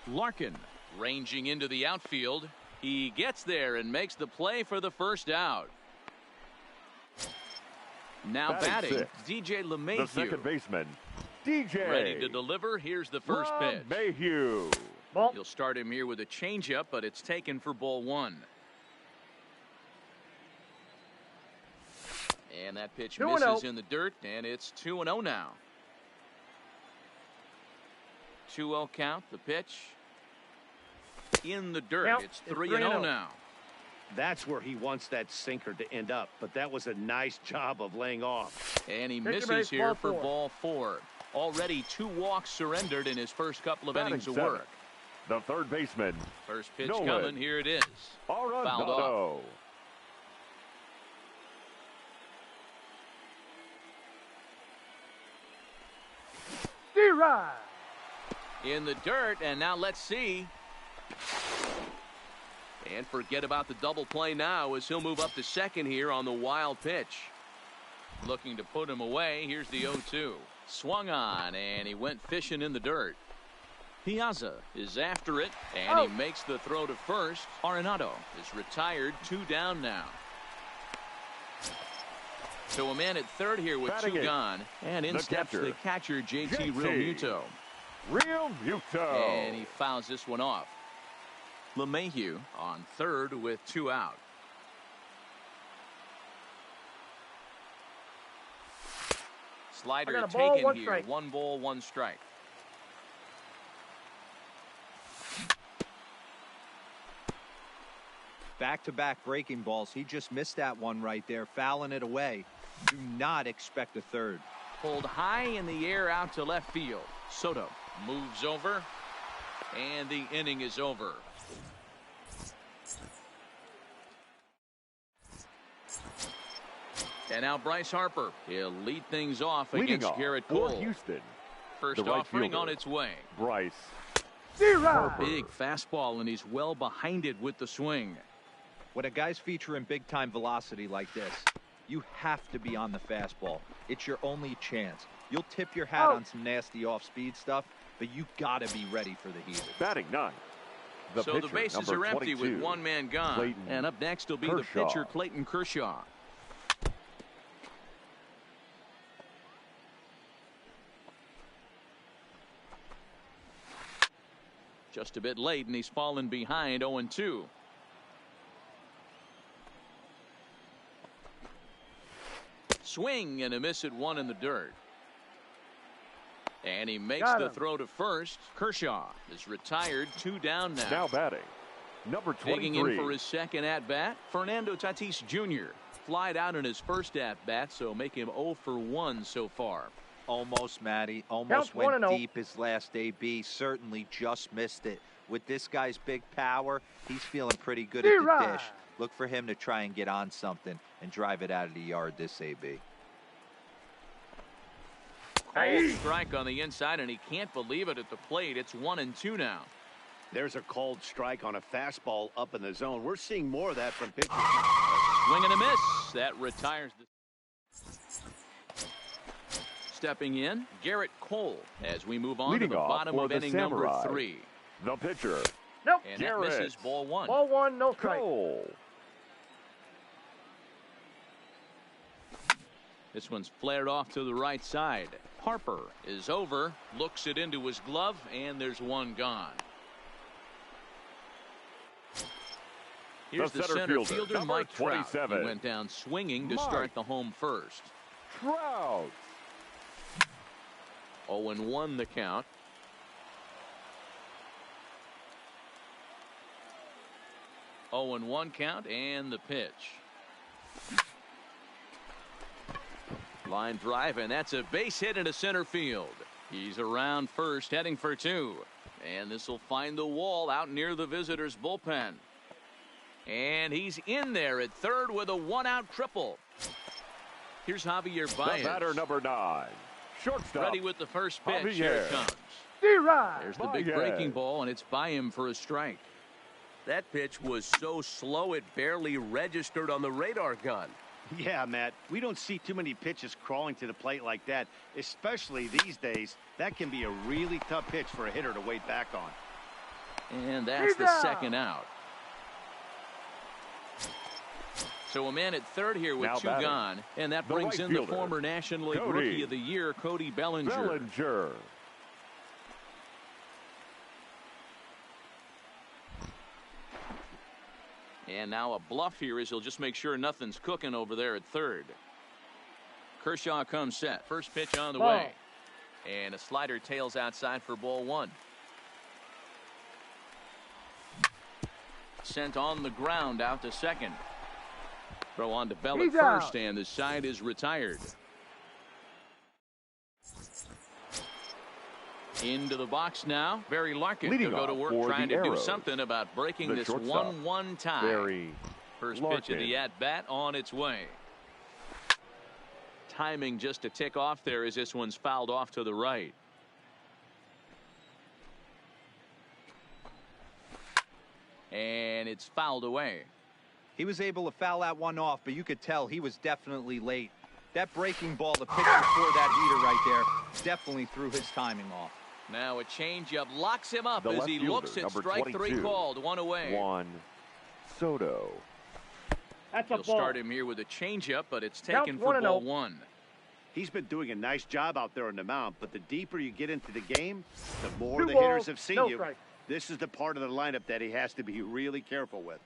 Larkin ranging into the outfield. He gets there and makes the play for the first out. Now batting, 6. DJ The LeMahieu. second baseman, DJ. Ready to deliver. Here's the first pitch. LeMahieu. Ball. You'll start him here with a changeup, but it's taken for ball 1. And that pitch 2-0. misses in the dirt, and it's 2-0 now. 2-0 count. The pitch in the dirt. Count. It's It's 3-0 now. That's where he wants that sinker to end up, but that was a nice job of laying off. And he Pitcher misses base, here ball for 4. ball 4. Already 2 walks surrendered in his first couple of Batting innings of 7. work. The third baseman, First pitch Nolan. coming. Here it is. Fouled off. Arenado. D-Rod. In the dirt, and now let's see. And forget about the double play now as he'll move up to second here on the wild pitch. Looking to put him away. Here's the 0-2. Swung on, and he went fishing in the dirt. Piazza is after it, and he makes the throw to first. Arenado is retired, 2 down now. So a man at third here with Batting 2 it. gone, and in The steps catcher. the catcher, JT JT. Realmuto. Real Muto. And he fouls this one off. LeMahieu on third with 2 out. Slider I got a ball, taken 1 here. strike. 1 ball, 1 strike. Back-to-back breaking balls. He just missed that one right there, fouling it away. Do not expect a third. Pulled high in the air out to left field. Soto moves over, and the inning is over. And now Bryce Harper. He'll lead things off Leading against off Garrett for Cole. Houston, First the right offering fielder. on its way. Bryce D-Rod. Harper. Big fastball, and he's well behind it with the swing. When a guy's featuring big-time velocity like this, you have to be on the fastball. It's your only chance. You'll tip your hat on some nasty off-speed stuff, but you got to be ready for the heater. Batting 9. The So pitcher, the bases number are empty 22, with 1 man gone. Clayton And up next will be Kershaw. the pitcher, Clayton Kershaw. Just a bit late, and he's fallen behind 0-2. Swing and a miss at 1 in the dirt. And he makes Got the him. throw to first. Kershaw is retired, 2 down now. Now batting, number 23. Digging in for his second at-bat, Fernando Tatis Jr. Flied out in his first at-bat, so make him 0 for 1 so far. Almost, Matty. Almost Counts went 1-0. deep his last AB. Certainly just missed it. With this guy's big power, he's feeling pretty good at the D-Rod. dish. Look for him to try and get on something and drive it out of the yard this AB. Called strike on the inside, and he can't believe it at the plate. It's 1-2 now. There's a called strike on a fastball up in the zone. We're seeing more of that from pitchers. Swing and a miss. That retires the... Stepping in, Garrett Cole, as we move on Leading to the bottom of inning number 3. The pitcher. Nope. And that misses ball 1. Ball 1, no strike. Cole. This one's flared off to the right side. Harper is over, looks it into his glove, and there's one gone. Here's the center fielder, Mike Trout. He went down swinging to start the home first. Trout. 0-1 the count. Oh, and 1 count, and the pitch. Line drive, and that's a base hit into center field. He's around first, heading for 2. And this will find the wall out near the visitors' bullpen. And he's in there at third with a 1-out triple. Here's Javier Baez. The batter, number 9. Shortstop. Ready with the first pitch. Javier. Here it comes. D-Rod. There's the big breaking ball, and it's by him for a strike. That pitch was so slow it barely registered on the radar gun. Yeah, Matt, we don't see too many pitches crawling to the plate like that, especially these days. That can be a really tough pitch for a hitter to wait back on. And that's the second out. So a man at third here with 2 gone, and that brings in the former National League Rookie of the Year, Cody Bellinger. And now a bluff here as he'll just make sure nothing's cooking over there at third. Kershaw comes set. First pitch on the way. And a slider tails outside for ball 1. Sent on the ground out to second. Throw on to Bell at first, and the side is retired. Into the box now. Barry Larkin will go to work trying to do something about breaking this 1-1 tie. First pitch of the at-bat on its way. Timing just a tick off there as this one's fouled off to the right. And it's fouled away. He was able to foul that one off, but you could tell he was definitely late. That breaking ball, the pitch before that heater right there, definitely threw his timing off. Now a changeup locks him up as he looks at strike 3 called. 1 away. Juan Soto. That's a He'll ball. start him here with a changeup, but it's taken for ball 1. He's been doing a nice job out there on the mound, but the deeper you get into the game, the more 2 the balls, hitters have seen no you. strike. This is the part of the lineup that he has to be really careful with.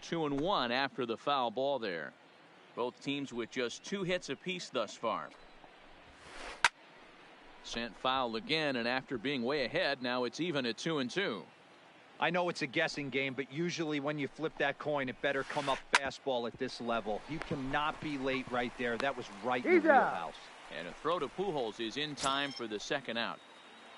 2-1 after the foul ball there. Both teams with just 2 hits apiece thus far. Sent foul again, and after being way ahead, now it's even at 2-2. I know it's a guessing game, but usually when you flip that coin, it better come up fastball at this level. You cannot be late right there. That was right in the wheelhouse. And a throw to Pujols is in time for the second out.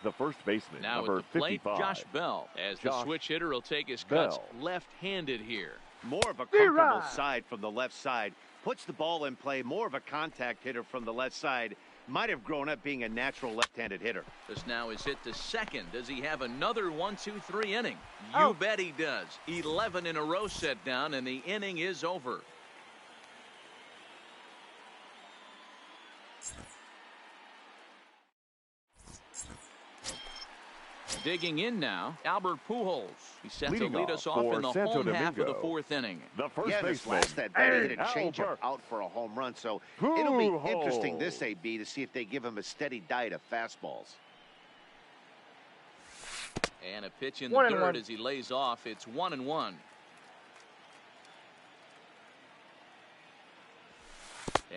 The first baseman, now number at the plate, 55. Josh Bell, as the switch hitter will take his cuts left-handed here. More of a comfortable side from the left side. Puts the ball in play. More of a contact hitter from the left side. Might have grown up being a natural left-handed hitter. This now is hit to second. Does he have another 1-2-3 inning? You bet he does. 11 in a row set down, and the inning is over. Digging in now, Albert Pujols. He's set to lead us off in the home half of the 4th inning. The first baseman, last at bat, he hit a changeup out for a home run. So it'll be interesting this AB to see if they give him a steady diet of fastballs. And a pitch in the dirt as he lays off. It's 1-1.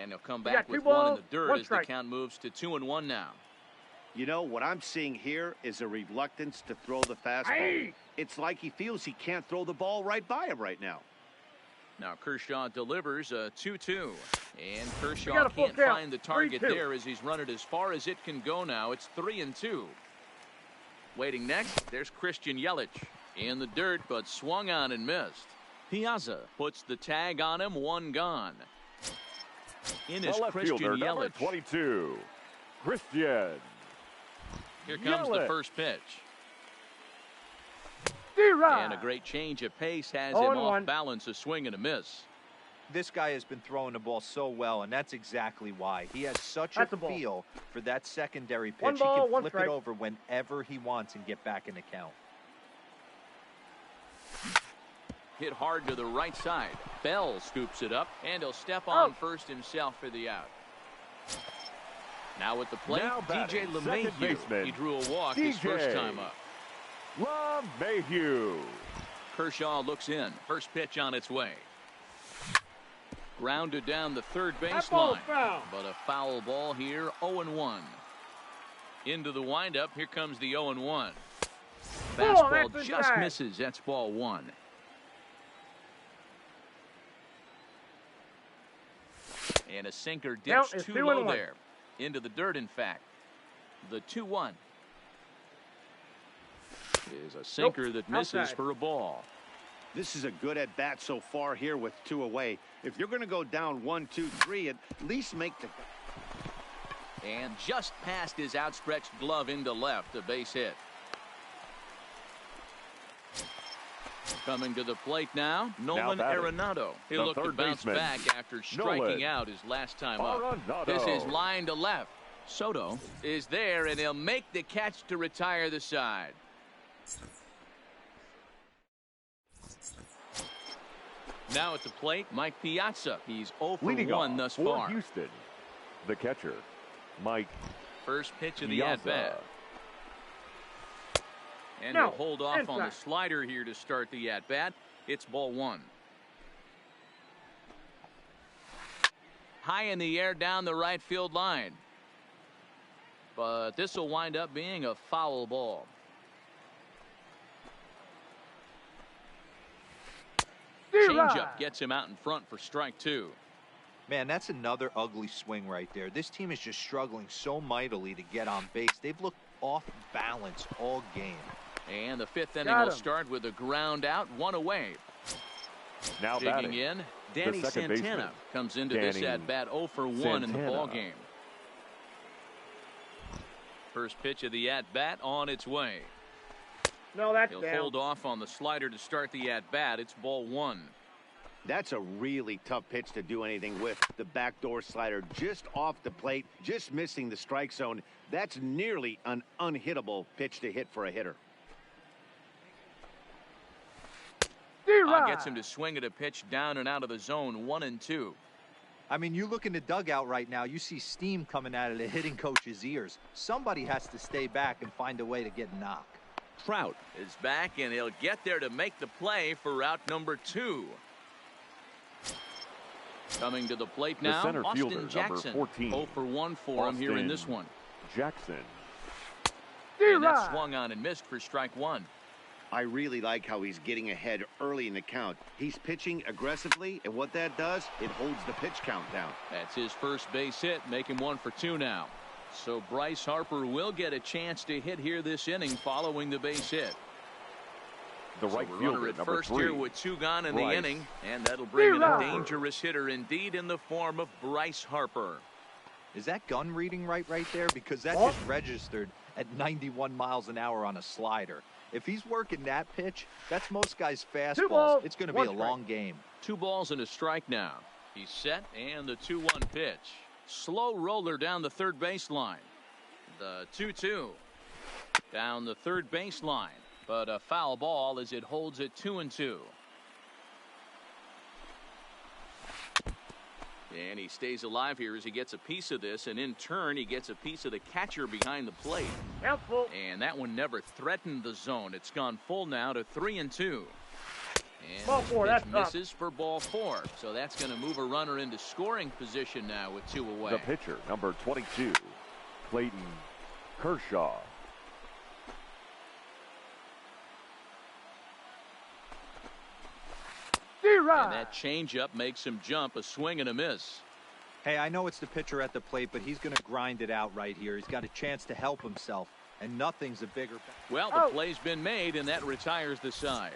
And he'll come back with 1 in the dirt as the count moves to 2-1 now. You know, what I'm seeing here is a reluctance to throw the fastball. It's like he feels he can't throw the ball right by him right now. Now Kershaw delivers a 2-2. And Kershaw can't find the target there as he's run it as far as it can go now. It's 3-2. Waiting next, there's Christian Yelich. In the dirt, but swung on and missed. Piazza puts the tag on him, 1 gone. In is the left Christian fielder, number Yelich. 22, Christian. Here comes the first pitch. And a great change of pace has him off balance, a swing and a miss. This guy has been throwing the ball so well, and that's exactly why. He has such a feel for that secondary pitch. He can flip it over whenever he wants and get back in the count. Hit hard to the right side. Bell scoops it up, and he'll step on first himself for the out. Now at the plate, DJ LeMahieu. He drew a walk his first time up. LeMahieu. Kershaw looks in. First pitch on its way. Grounded down the third baseline. But a foul ball here, 0-1. Into the windup, here comes the 0-1. Fastball just misses. That's ball one. And a sinker dips too low there. Into the dirt, in fact. The 2-1 is a sinker that misses for a ball. This is a good at-bat so far here with 2 away. If you're going to go down 1, 2, 3, at least make the... And just past his outstretched glove into left, a base hit. Coming to the plate now, Nolan Arenado. He'll look to bounce back after striking out his last time up. This is line to left. Soto is there, and he'll make the catch to retire the side. Now at the plate, Mike Piazza. He's 0 for 1 thus far. Houston, the catcher, Mike. First pitch of the at-bat. And he'll hold off on the slider here to start the at-bat. It's ball one. High in the air down the right field line. But this will wind up being a foul ball. Changeup gets him out in front for strike 2. Man, that's another ugly swing right there. This team is just struggling so mightily to get on base. They've looked off balance all game. And the 5th inning will start with a ground out, 1 away. Now digging in, Danny Santana comes into this at-bat 0 for 1 in the ball game. First pitch of the at-bat on its way. No, that's He'll hold off on the slider to start the at-bat. It's ball 1. That's a really tough pitch to do anything with. The backdoor slider just off the plate, just missing the strike zone. That's nearly an unhittable pitch to hit for a hitter. Gets him to swing at a pitch down and out of the zone, 1-2. I mean, you look in the dugout right now, you see steam coming out of the hitting coach's ears. Somebody has to stay back and find a way to get knocked. Trout is back, and he'll get there to make the play for out number 2. Coming to the plate now, center Austin fielder, Jackson. number 14. 0 for 1 for him here in this one. Jackson. And that swung on and missed for strike 1. I really like how he's getting ahead early in the count. He's pitching aggressively, and what that does, it holds the pitch count down. That's his first base hit, making 1 for 2 now. So Bryce Harper will get a chance to hit here this inning following the base hit. The right fielder at number first 3. here with 2 gone in the inning, and that'll bring in a dangerous hitter indeed in the form of Bryce Harper. Is that gun reading right there? Because that just registered at 91 miles an hour on a slider. If he's working that pitch, that's most guys' fastballs. It's going to be a long game. 2 balls and a strike now. He's set, and the 2-1 pitch. Slow roller down the third baseline. The 2-2 down the third baseline, but a foul ball as it holds it 2-2. And he stays alive here as he gets a piece of this, and in turn he gets a piece of the catcher behind the plate. Helpful. And that one never threatened the zone. It's gone full now to 3-2. And ball 4, that's misses for ball 4. So that's going to move a runner into scoring position now with 2 away. The pitcher, number 22, Clayton Kershaw. And that changeup makes him jump, a swing and a miss. Hey, I know it's the pitcher at the plate, but he's going to grind it out right here. He's got a chance to help himself, and nothing's a bigger... Well, the play's been made, and that retires the side.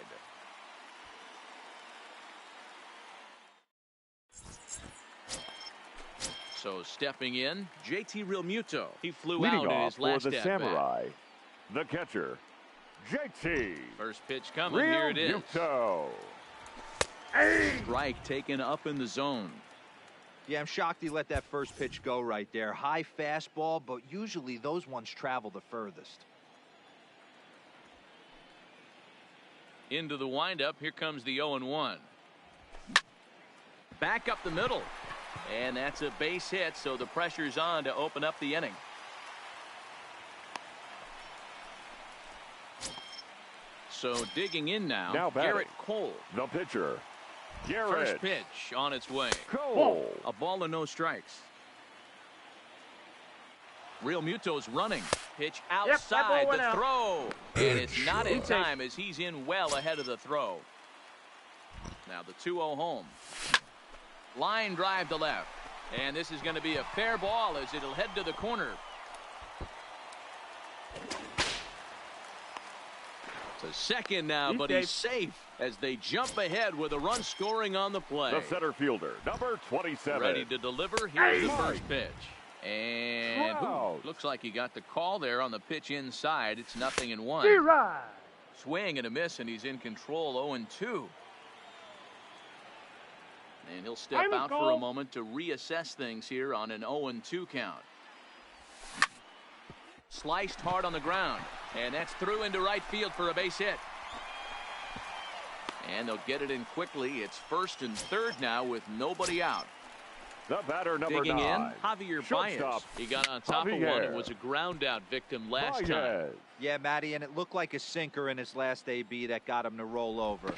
So stepping in, JT Realmuto. He flew Leading out in his last for the at Samurai, the catcher, JT. First pitch coming. Here it is. Realmuto. Strike taken up in the zone. Yeah, I'm shocked he let that first pitch go right there. High fastball, but usually those ones travel the furthest. Into the windup. Here comes the 0-1. Back up the middle. And that's a base hit, so the pressure's on to open up the inning. So digging in now Garrett Cole. The pitcher, Garrett. First pitch on its way. Cole. A ball and no strikes. Realmuto's running. Pitch outside the throw. And it's not in time as he's in well ahead of the throw. Now the 2-0 home. Line drive to left. And this is going to be a fair ball as it'll head to the corner. To second now, but he's safe as they jump ahead with a run scoring on the play. The center fielder, number 27. Ready to deliver. Here's the first pitch. And looks like he got the call there on the pitch inside. It's 0-1. Swing and a miss, and he's in control. 0-2. And he'll step out for a moment to reassess things here on an 0-2 count. Sliced hard on the ground. And that's through into right field for a base hit. And they'll get it in quickly. It's first and third now with nobody out. The batter, number Digging 9. in, Javier Baez. He got on top of one and was a ground out victim last time. Yeah, Matty, and it looked like a sinker in his last AB that got him to roll over.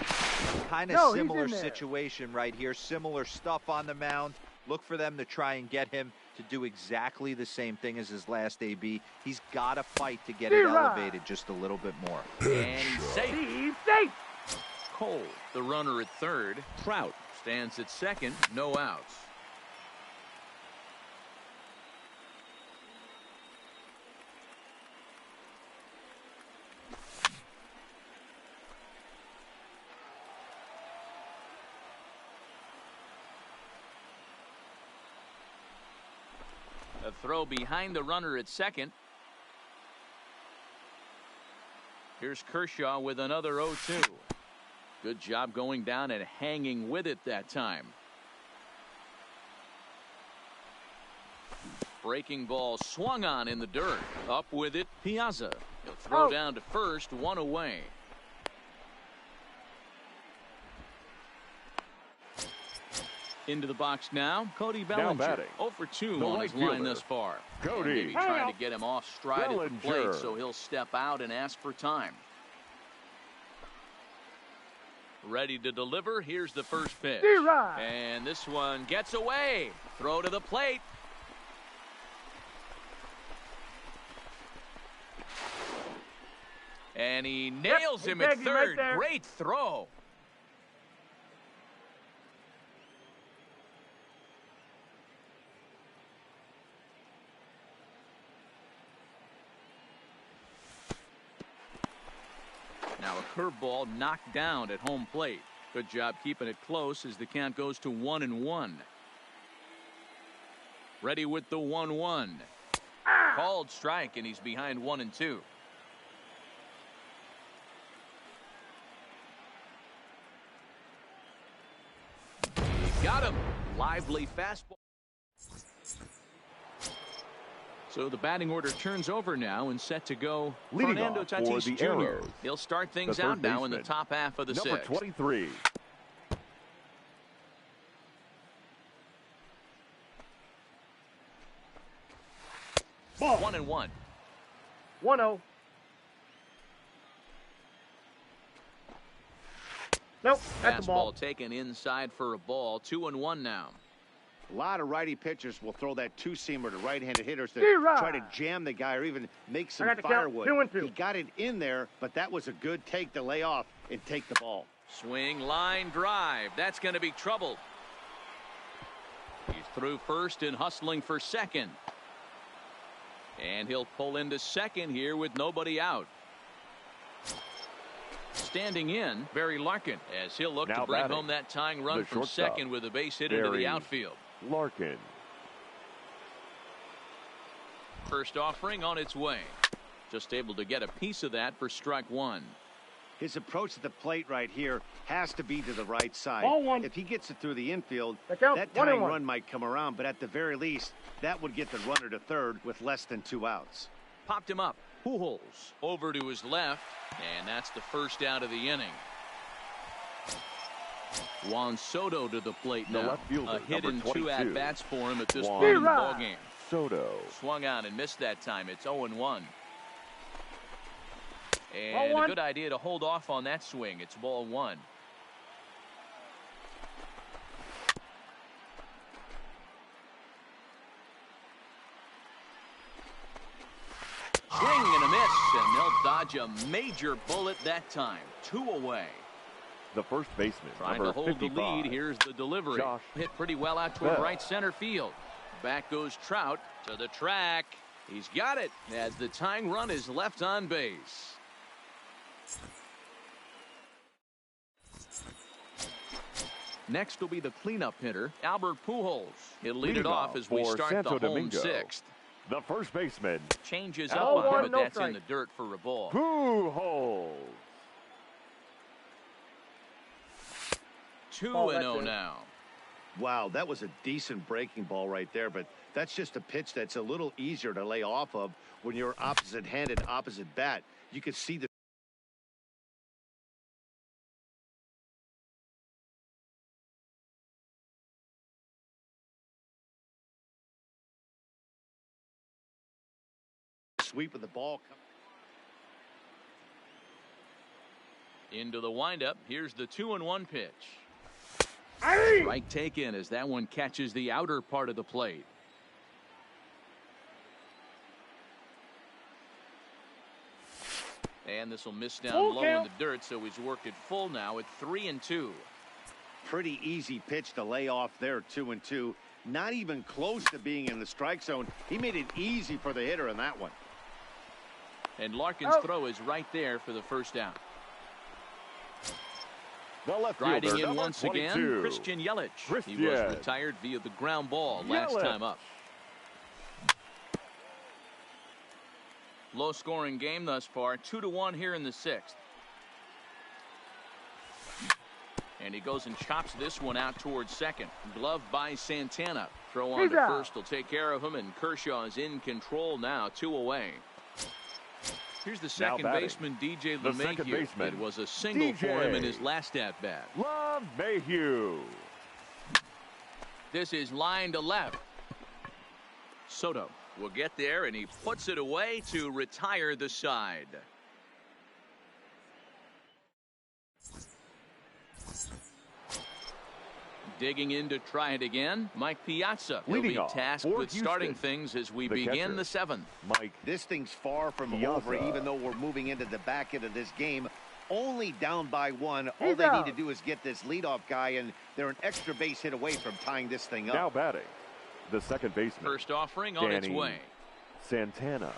Kind of similar situation right here. Similar stuff on the mound. Look for them to try and get him to do exactly the same thing as his last AB. He's got to fight to get it elevated just a little bit more. And he's safe. Cole, the runner at third. Trout stands at second. No outs. A throw behind the runner at second. Here's Kershaw with another 0-2. Good job going down and hanging with it that time. Breaking ball swung on in the dirt. Up with it, Piazza. He'll throw down to first, one away. Into the box now, Cody Bellinger. 0 for 2 on his line thus far. Cody. Maybe trying to get him off stride at the plate, so he'll step out and ask for time. Ready to deliver. Here's the first pitch. And this one gets away. Throw to the plate. And he nails him at third. Great throw. Now a curveball knocked down at home plate. Good job keeping it close as the count goes to 1-1. Ready with the 1-1. Called strike, and he's behind 1-2. He got him. Lively fastball. So the batting order turns over now and set to go. Leading Fernando off Tatis for the Jr. Arrows. He'll start things out now in the top half of the number sixth. 23. Ball. 1-1. 1-0. Nope, that's the ball. Fastball taken inside for a ball. 2-1 now. A lot of righty pitchers will throw that two-seamer to right-handed hitters to try to jam the guy or even make some firewood. 2-2. He got it in there, but that was a good take to lay off and take the ball. Swing, line, drive. That's going to be trouble. He's through first and hustling for second. And he'll pull into second here with nobody out. Standing in, Barry Larkin, as he'll look to bring home that tying run from second with a base hit into the outfield. Larkin. First offering on its way. Just able to get a piece of that for strike one. His approach at the plate right here has to be to the right side. Ball one. If he gets it through the infield, that tying run might come around, but at the very least, that would get the runner to third with less than 2 outs. Popped him up. Pujols over to his left, and that's the first out of the inning. Juan Soto to the plate now. Left fielder, a hit and 2 at-bats for him at this Juan point in the ballgame. Soto. Swung out and missed that time. It's 0-1. And a good idea to hold off on that swing. It's ball one. Swing and a miss, and they'll dodge a major bullet that time. 2 away. The first baseman, Trying number to hold 55. the lead. Here's the delivery. Josh Hit pretty well out toward Bell. right center field. Back goes Trout to the track. He's got it as the tying run is left on base. Next will be the cleanup hitter, Albert Pujols. He'll lead it off as we start Santo the home Domingo. sixth. The first baseman, Changes up Albert on him, but that's in the dirt for a ball. Pujols. 2-0 now. Wow, that was a decent breaking ball right there, but that's just a pitch that's a little easier to lay off of when you're opposite-handed, opposite bat. You could see the sweep of the ball. Into the windup. Here's the 2-1 pitch. Aye. Strike taken as that one catches the outer part of the plate. And this will miss down low in the dirt, so he's worked it full now at 3-2. Pretty easy pitch to lay off there, 2-2. Not even close to being in the strike zone. He made it easy for the hitter in that one. And Larkin's throw is right there for the first out. The left Riding fielder, in number once 22. again, Christian Yelich. He was retired via the ground ball last time up. Low scoring game thus far, 2-1 here in the sixth. And he goes and chops this one out towards second. Glove by Santana. Throw on to first will take care of him, and Kershaw is in control now, 2 away. Here's the second baseman, DJ LeMahieu. It was a single for him in his last at-bat. LeMahieu. This is line to left. Soto will get there, and he puts it away to retire the side. Digging in to try it again, Mike Piazza will be tasked with starting things as we begin the seventh. Mike, this thing's far from over, even though we're moving into the back end of this game. Only down by 1. All they need to do is get this leadoff guy, and they're an extra base hit away from tying this thing up. Now batting, the second baseman. First offering on its way. Santana.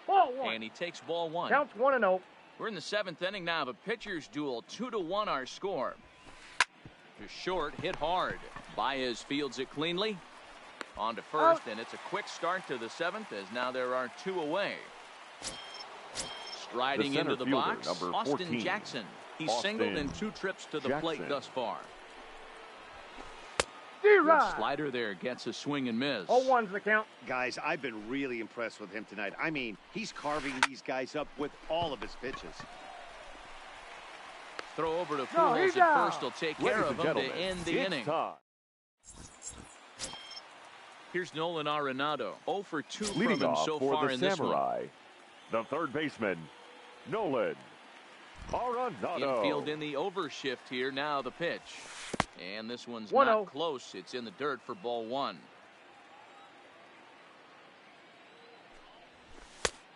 Ball one. And he takes ball one. Counts 1-0. We're in the seventh inning now of a pitcher's duel. 2-1 our score. To short, hit hard. Baez fields it cleanly. On to first, and it's a quick start to the seventh as now there are 2 away. Striding into the box, Austin Jackson. He's singled in 2 trips to the plate thus far. The slider there gets a swing and miss. 0-1's the count. Guys, I've been really impressed with him tonight. I mean, he's carving these guys up with all of his pitches. Throw over to Pujols at first. Will take care of him to end the inning. Here's Nolan Arenado. 0 for 2 from him so far in this one. The third baseman, Nolan Arenado. Infield in the overshift here. Now the pitch. And this one's not close. It's in the dirt for ball one.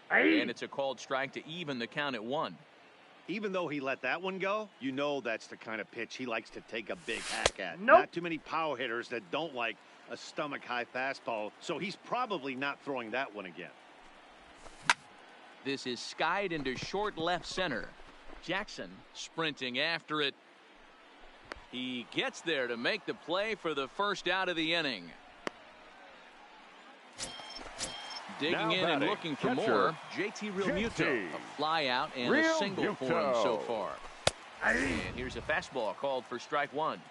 And it's a called strike to even the count at 1. Even though he let that one go, you know that's the kind of pitch he likes to take a big hack at. Not too many power hitters that don't like a stomach-high fastball, so he's probably not throwing that one again. This is skied into short left center. Jackson sprinting after it. He gets there to make the play for the first out of the inning. Digging in and looking for more. JT Realmuto. A fly out and a single for him so far. And here's a fastball called for strike one.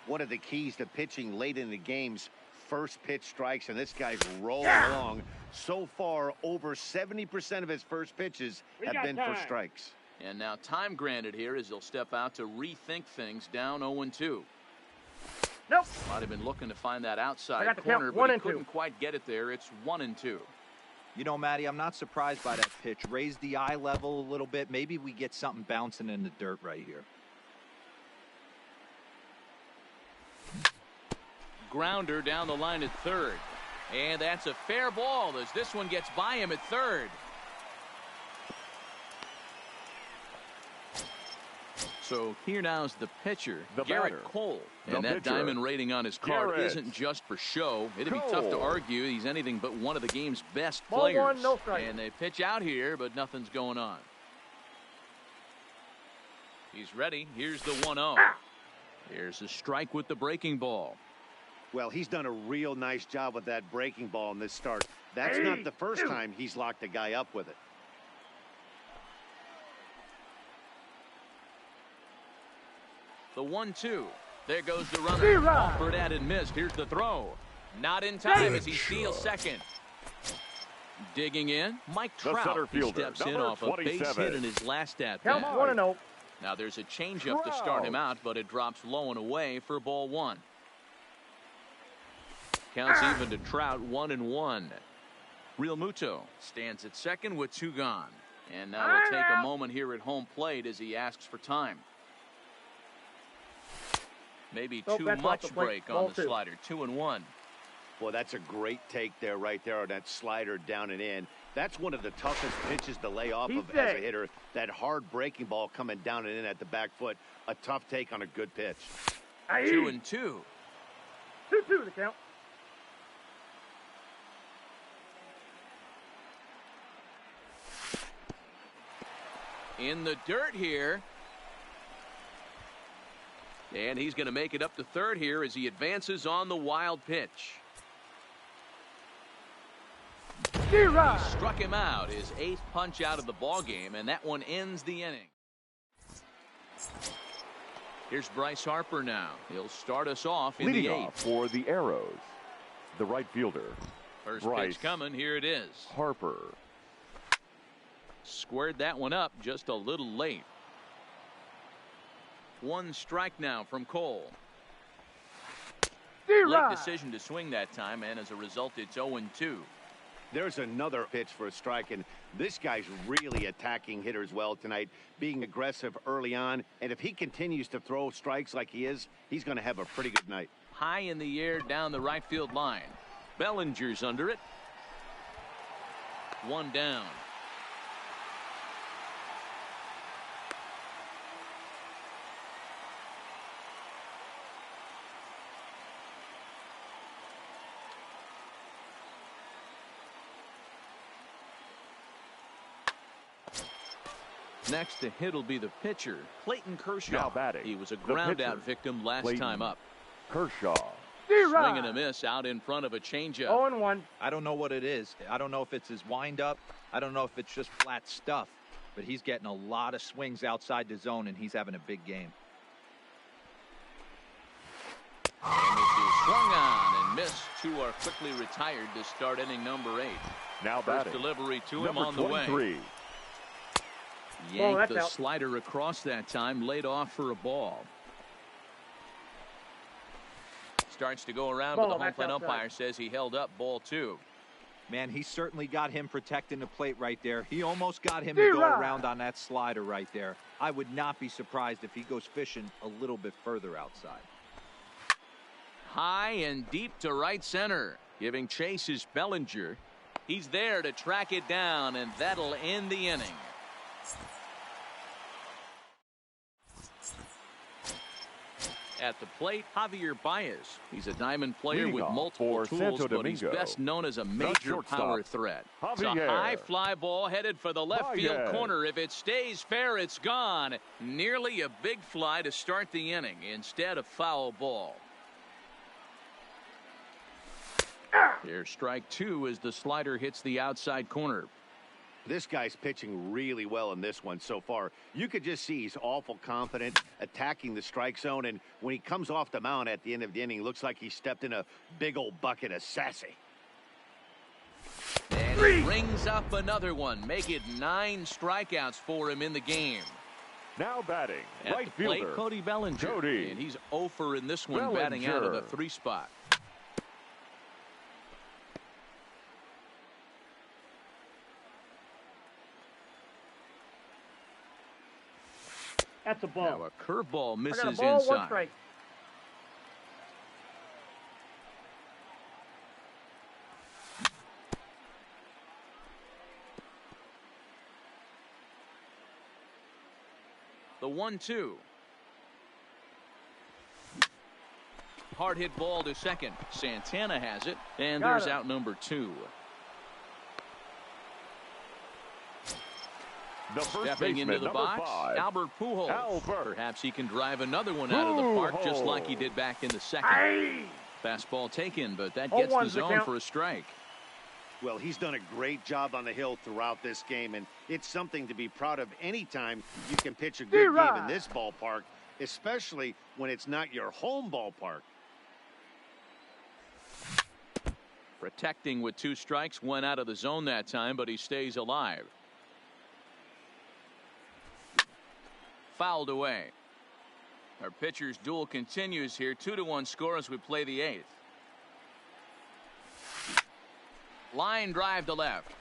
One of the keys to pitching late in the game's first pitch strikes, and this guy's rolling along. So far, over 70% of his first pitches have been for strikes. And now time granted here as he'll step out to rethink things, down 0-2. Nope. Might have been looking to find that outside corner, but he couldn't quite get it there. It's 1-2. You know, Matty, I'm not surprised by that pitch. Raise the eye level a little bit. Maybe we get something bouncing in the dirt right here. Grounder down the line at third. And that's a fair ball as this one gets by him at third. So here now is the pitcher, Garrett Cole. And that diamond rating on his card isn't just for show. It'd be tough to argue he's anything but one of the game's best players. And they pitch out here, but nothing's going on. He's ready. Here's the 1-0. Here's a strike with the breaking ball. Well, he's done a real nice job with that breaking ball in this start. That's not the first time he's locked a guy up with it. The 1-2. There goes the runner. Offered at and missed. Here's the throw. Not in time as he steals second. Digging in, Mike Trout. He steps in off a base hit in his last at bat. 1-0. Now there's a changeup to start him out, but it drops low and away for ball one. Counts even to Trout, 1-1. Realmuto stands at second with two gone. And now we'll take a moment here at home plate as he asks for time. Maybe too much break on the slider. 2-1. Well, that's a great take there, right there, on that slider down and in. That's one of the toughest pitches to lay off of as a hitter. That hard breaking ball coming down and in at the back foot. A tough take on a good pitch. 2-2. 2-2 the count. In the dirt here. And he's going to make it up to third here as he advances on the wild pitch. He struck him out, his 8th punch out of the ball game, and that one ends the inning. Here's Bryce Harper now. He'll start us off in the 8th. For the Arrows, the right fielder. First pitch coming. Here it is. Harper. Squared that one up just a little late. One strike now from Cole. Late decision to swing that time, and as a result, it's 0-2. There's another pitch for a strike, and this guy's really attacking hitters well tonight, being aggressive early on. And if he continues to throw strikes like he is, he's going to have a pretty good night. High in the air down the right field line. Bellinger's under it. One down. Next to hit will be the pitcher, Clayton Kershaw. Now batting. He was a ground-out victim last time up. Kershaw. Swing and a miss out in front of a changeup. 0-1. I don't know what it is. I don't know if it's his windup. I don't know if it's just flat stuff. But he's getting a lot of swings outside the zone, and he's having a big game. And this is swung on and missed. Two are quickly retired to start inning number 8. Now First batting. delivery to him Number on the 23. way. Yanked the slider across that time, laid off for a ball. Starts to go around, but the home plate umpire says he held up ball 2. Man, he certainly got him protecting the plate right there. He almost got him to go around on that slider right there. I would not be surprised if he goes fishing a little bit further outside. High and deep to right center. Giving chase is Bellinger. He's there to track it down, and that'll end the inning. At the plate, Javier Baez. He's a diamond player with multiple tools, but he's best known as a major power threat. It's a high fly ball headed for the left field corner. If it stays fair, it's gone. Nearly a big fly to start the inning instead of foul ball. Here's strike 2 as the slider hits the outside corner. This guy's pitching really well in this one so far. You could just see he's awful confident attacking the strike zone, and when he comes off the mound at the end of the inning, looks like he stepped in a big old bucket of sassy. And he brings up another one. Make it 9 strikeouts for him in the game. Now batting, at right the plate, fielder, Cody Bellinger. Cody. And he's 0 for in this one, batting out of the 3 spot. That's a ball. Now a curveball misses I got a ball, inside. 1 strike. The 1-2. Hard hit ball to second. Santana has it, and there's out number 2. Stepping into the box, 5. Albert Pujols. Albert. Perhaps he can drive another one out of the park just like he did back in the second. Fastball taken, but that gets the zone for a strike. Well, he's done a great job on the hill throughout this game, and it's something to be proud of anytime you can pitch a good game in this ballpark, especially when it's not your home ballpark. Protecting with 2 strikes, 1 out of the zone that time, but he stays alive. Fouled away. Our pitcher's duel continues here. 2-1 score as we play the 8th. Line drive to left.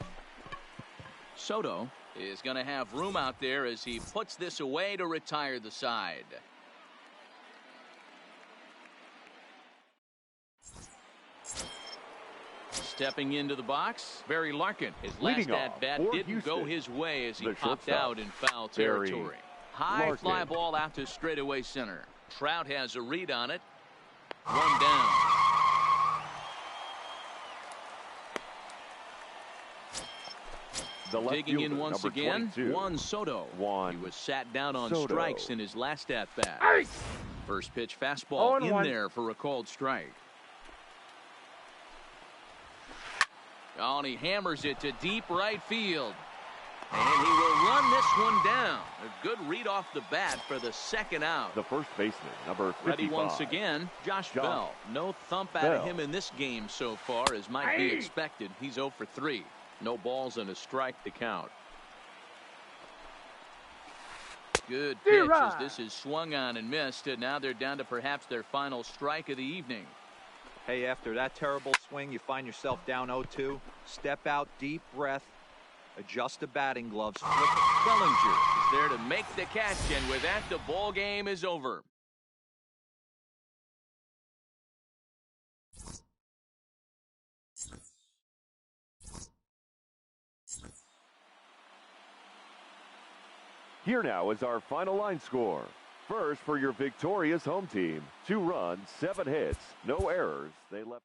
Soto is going to have room out there as he puts this away to retire the side. Stepping into the box, Barry Larkin. His last at-bat didn't go his way as he popped out in foul territory. High fly ball out to straightaway center. Trout has a read on it. 1 down. Digging in once again, Juan Soto. He was sat down on strikes in his last at-bat. First pitch fastball in there for a called strike. Oh, and he hammers it to deep right field. And he will run this one down. A good read off the bat for the 2nd out. The first baseman, number 55. Ready once again, Josh Bell. No thump out of him in this game so far, as might be expected. He's 0 for 3. No balls and a strike to count. Good pitch as this is swung on and missed. And now they're down to perhaps their final strike of the evening. Hey, after that terrible swing, you find yourself down 0-2. Step out, deep breath. Adjust the batting gloves. Flip it. Bellinger is there to make the catch, and with that, the ball game is over. Here now is our final line score. First, for your victorious home team, 2 runs, 7 hits, no errors. They left.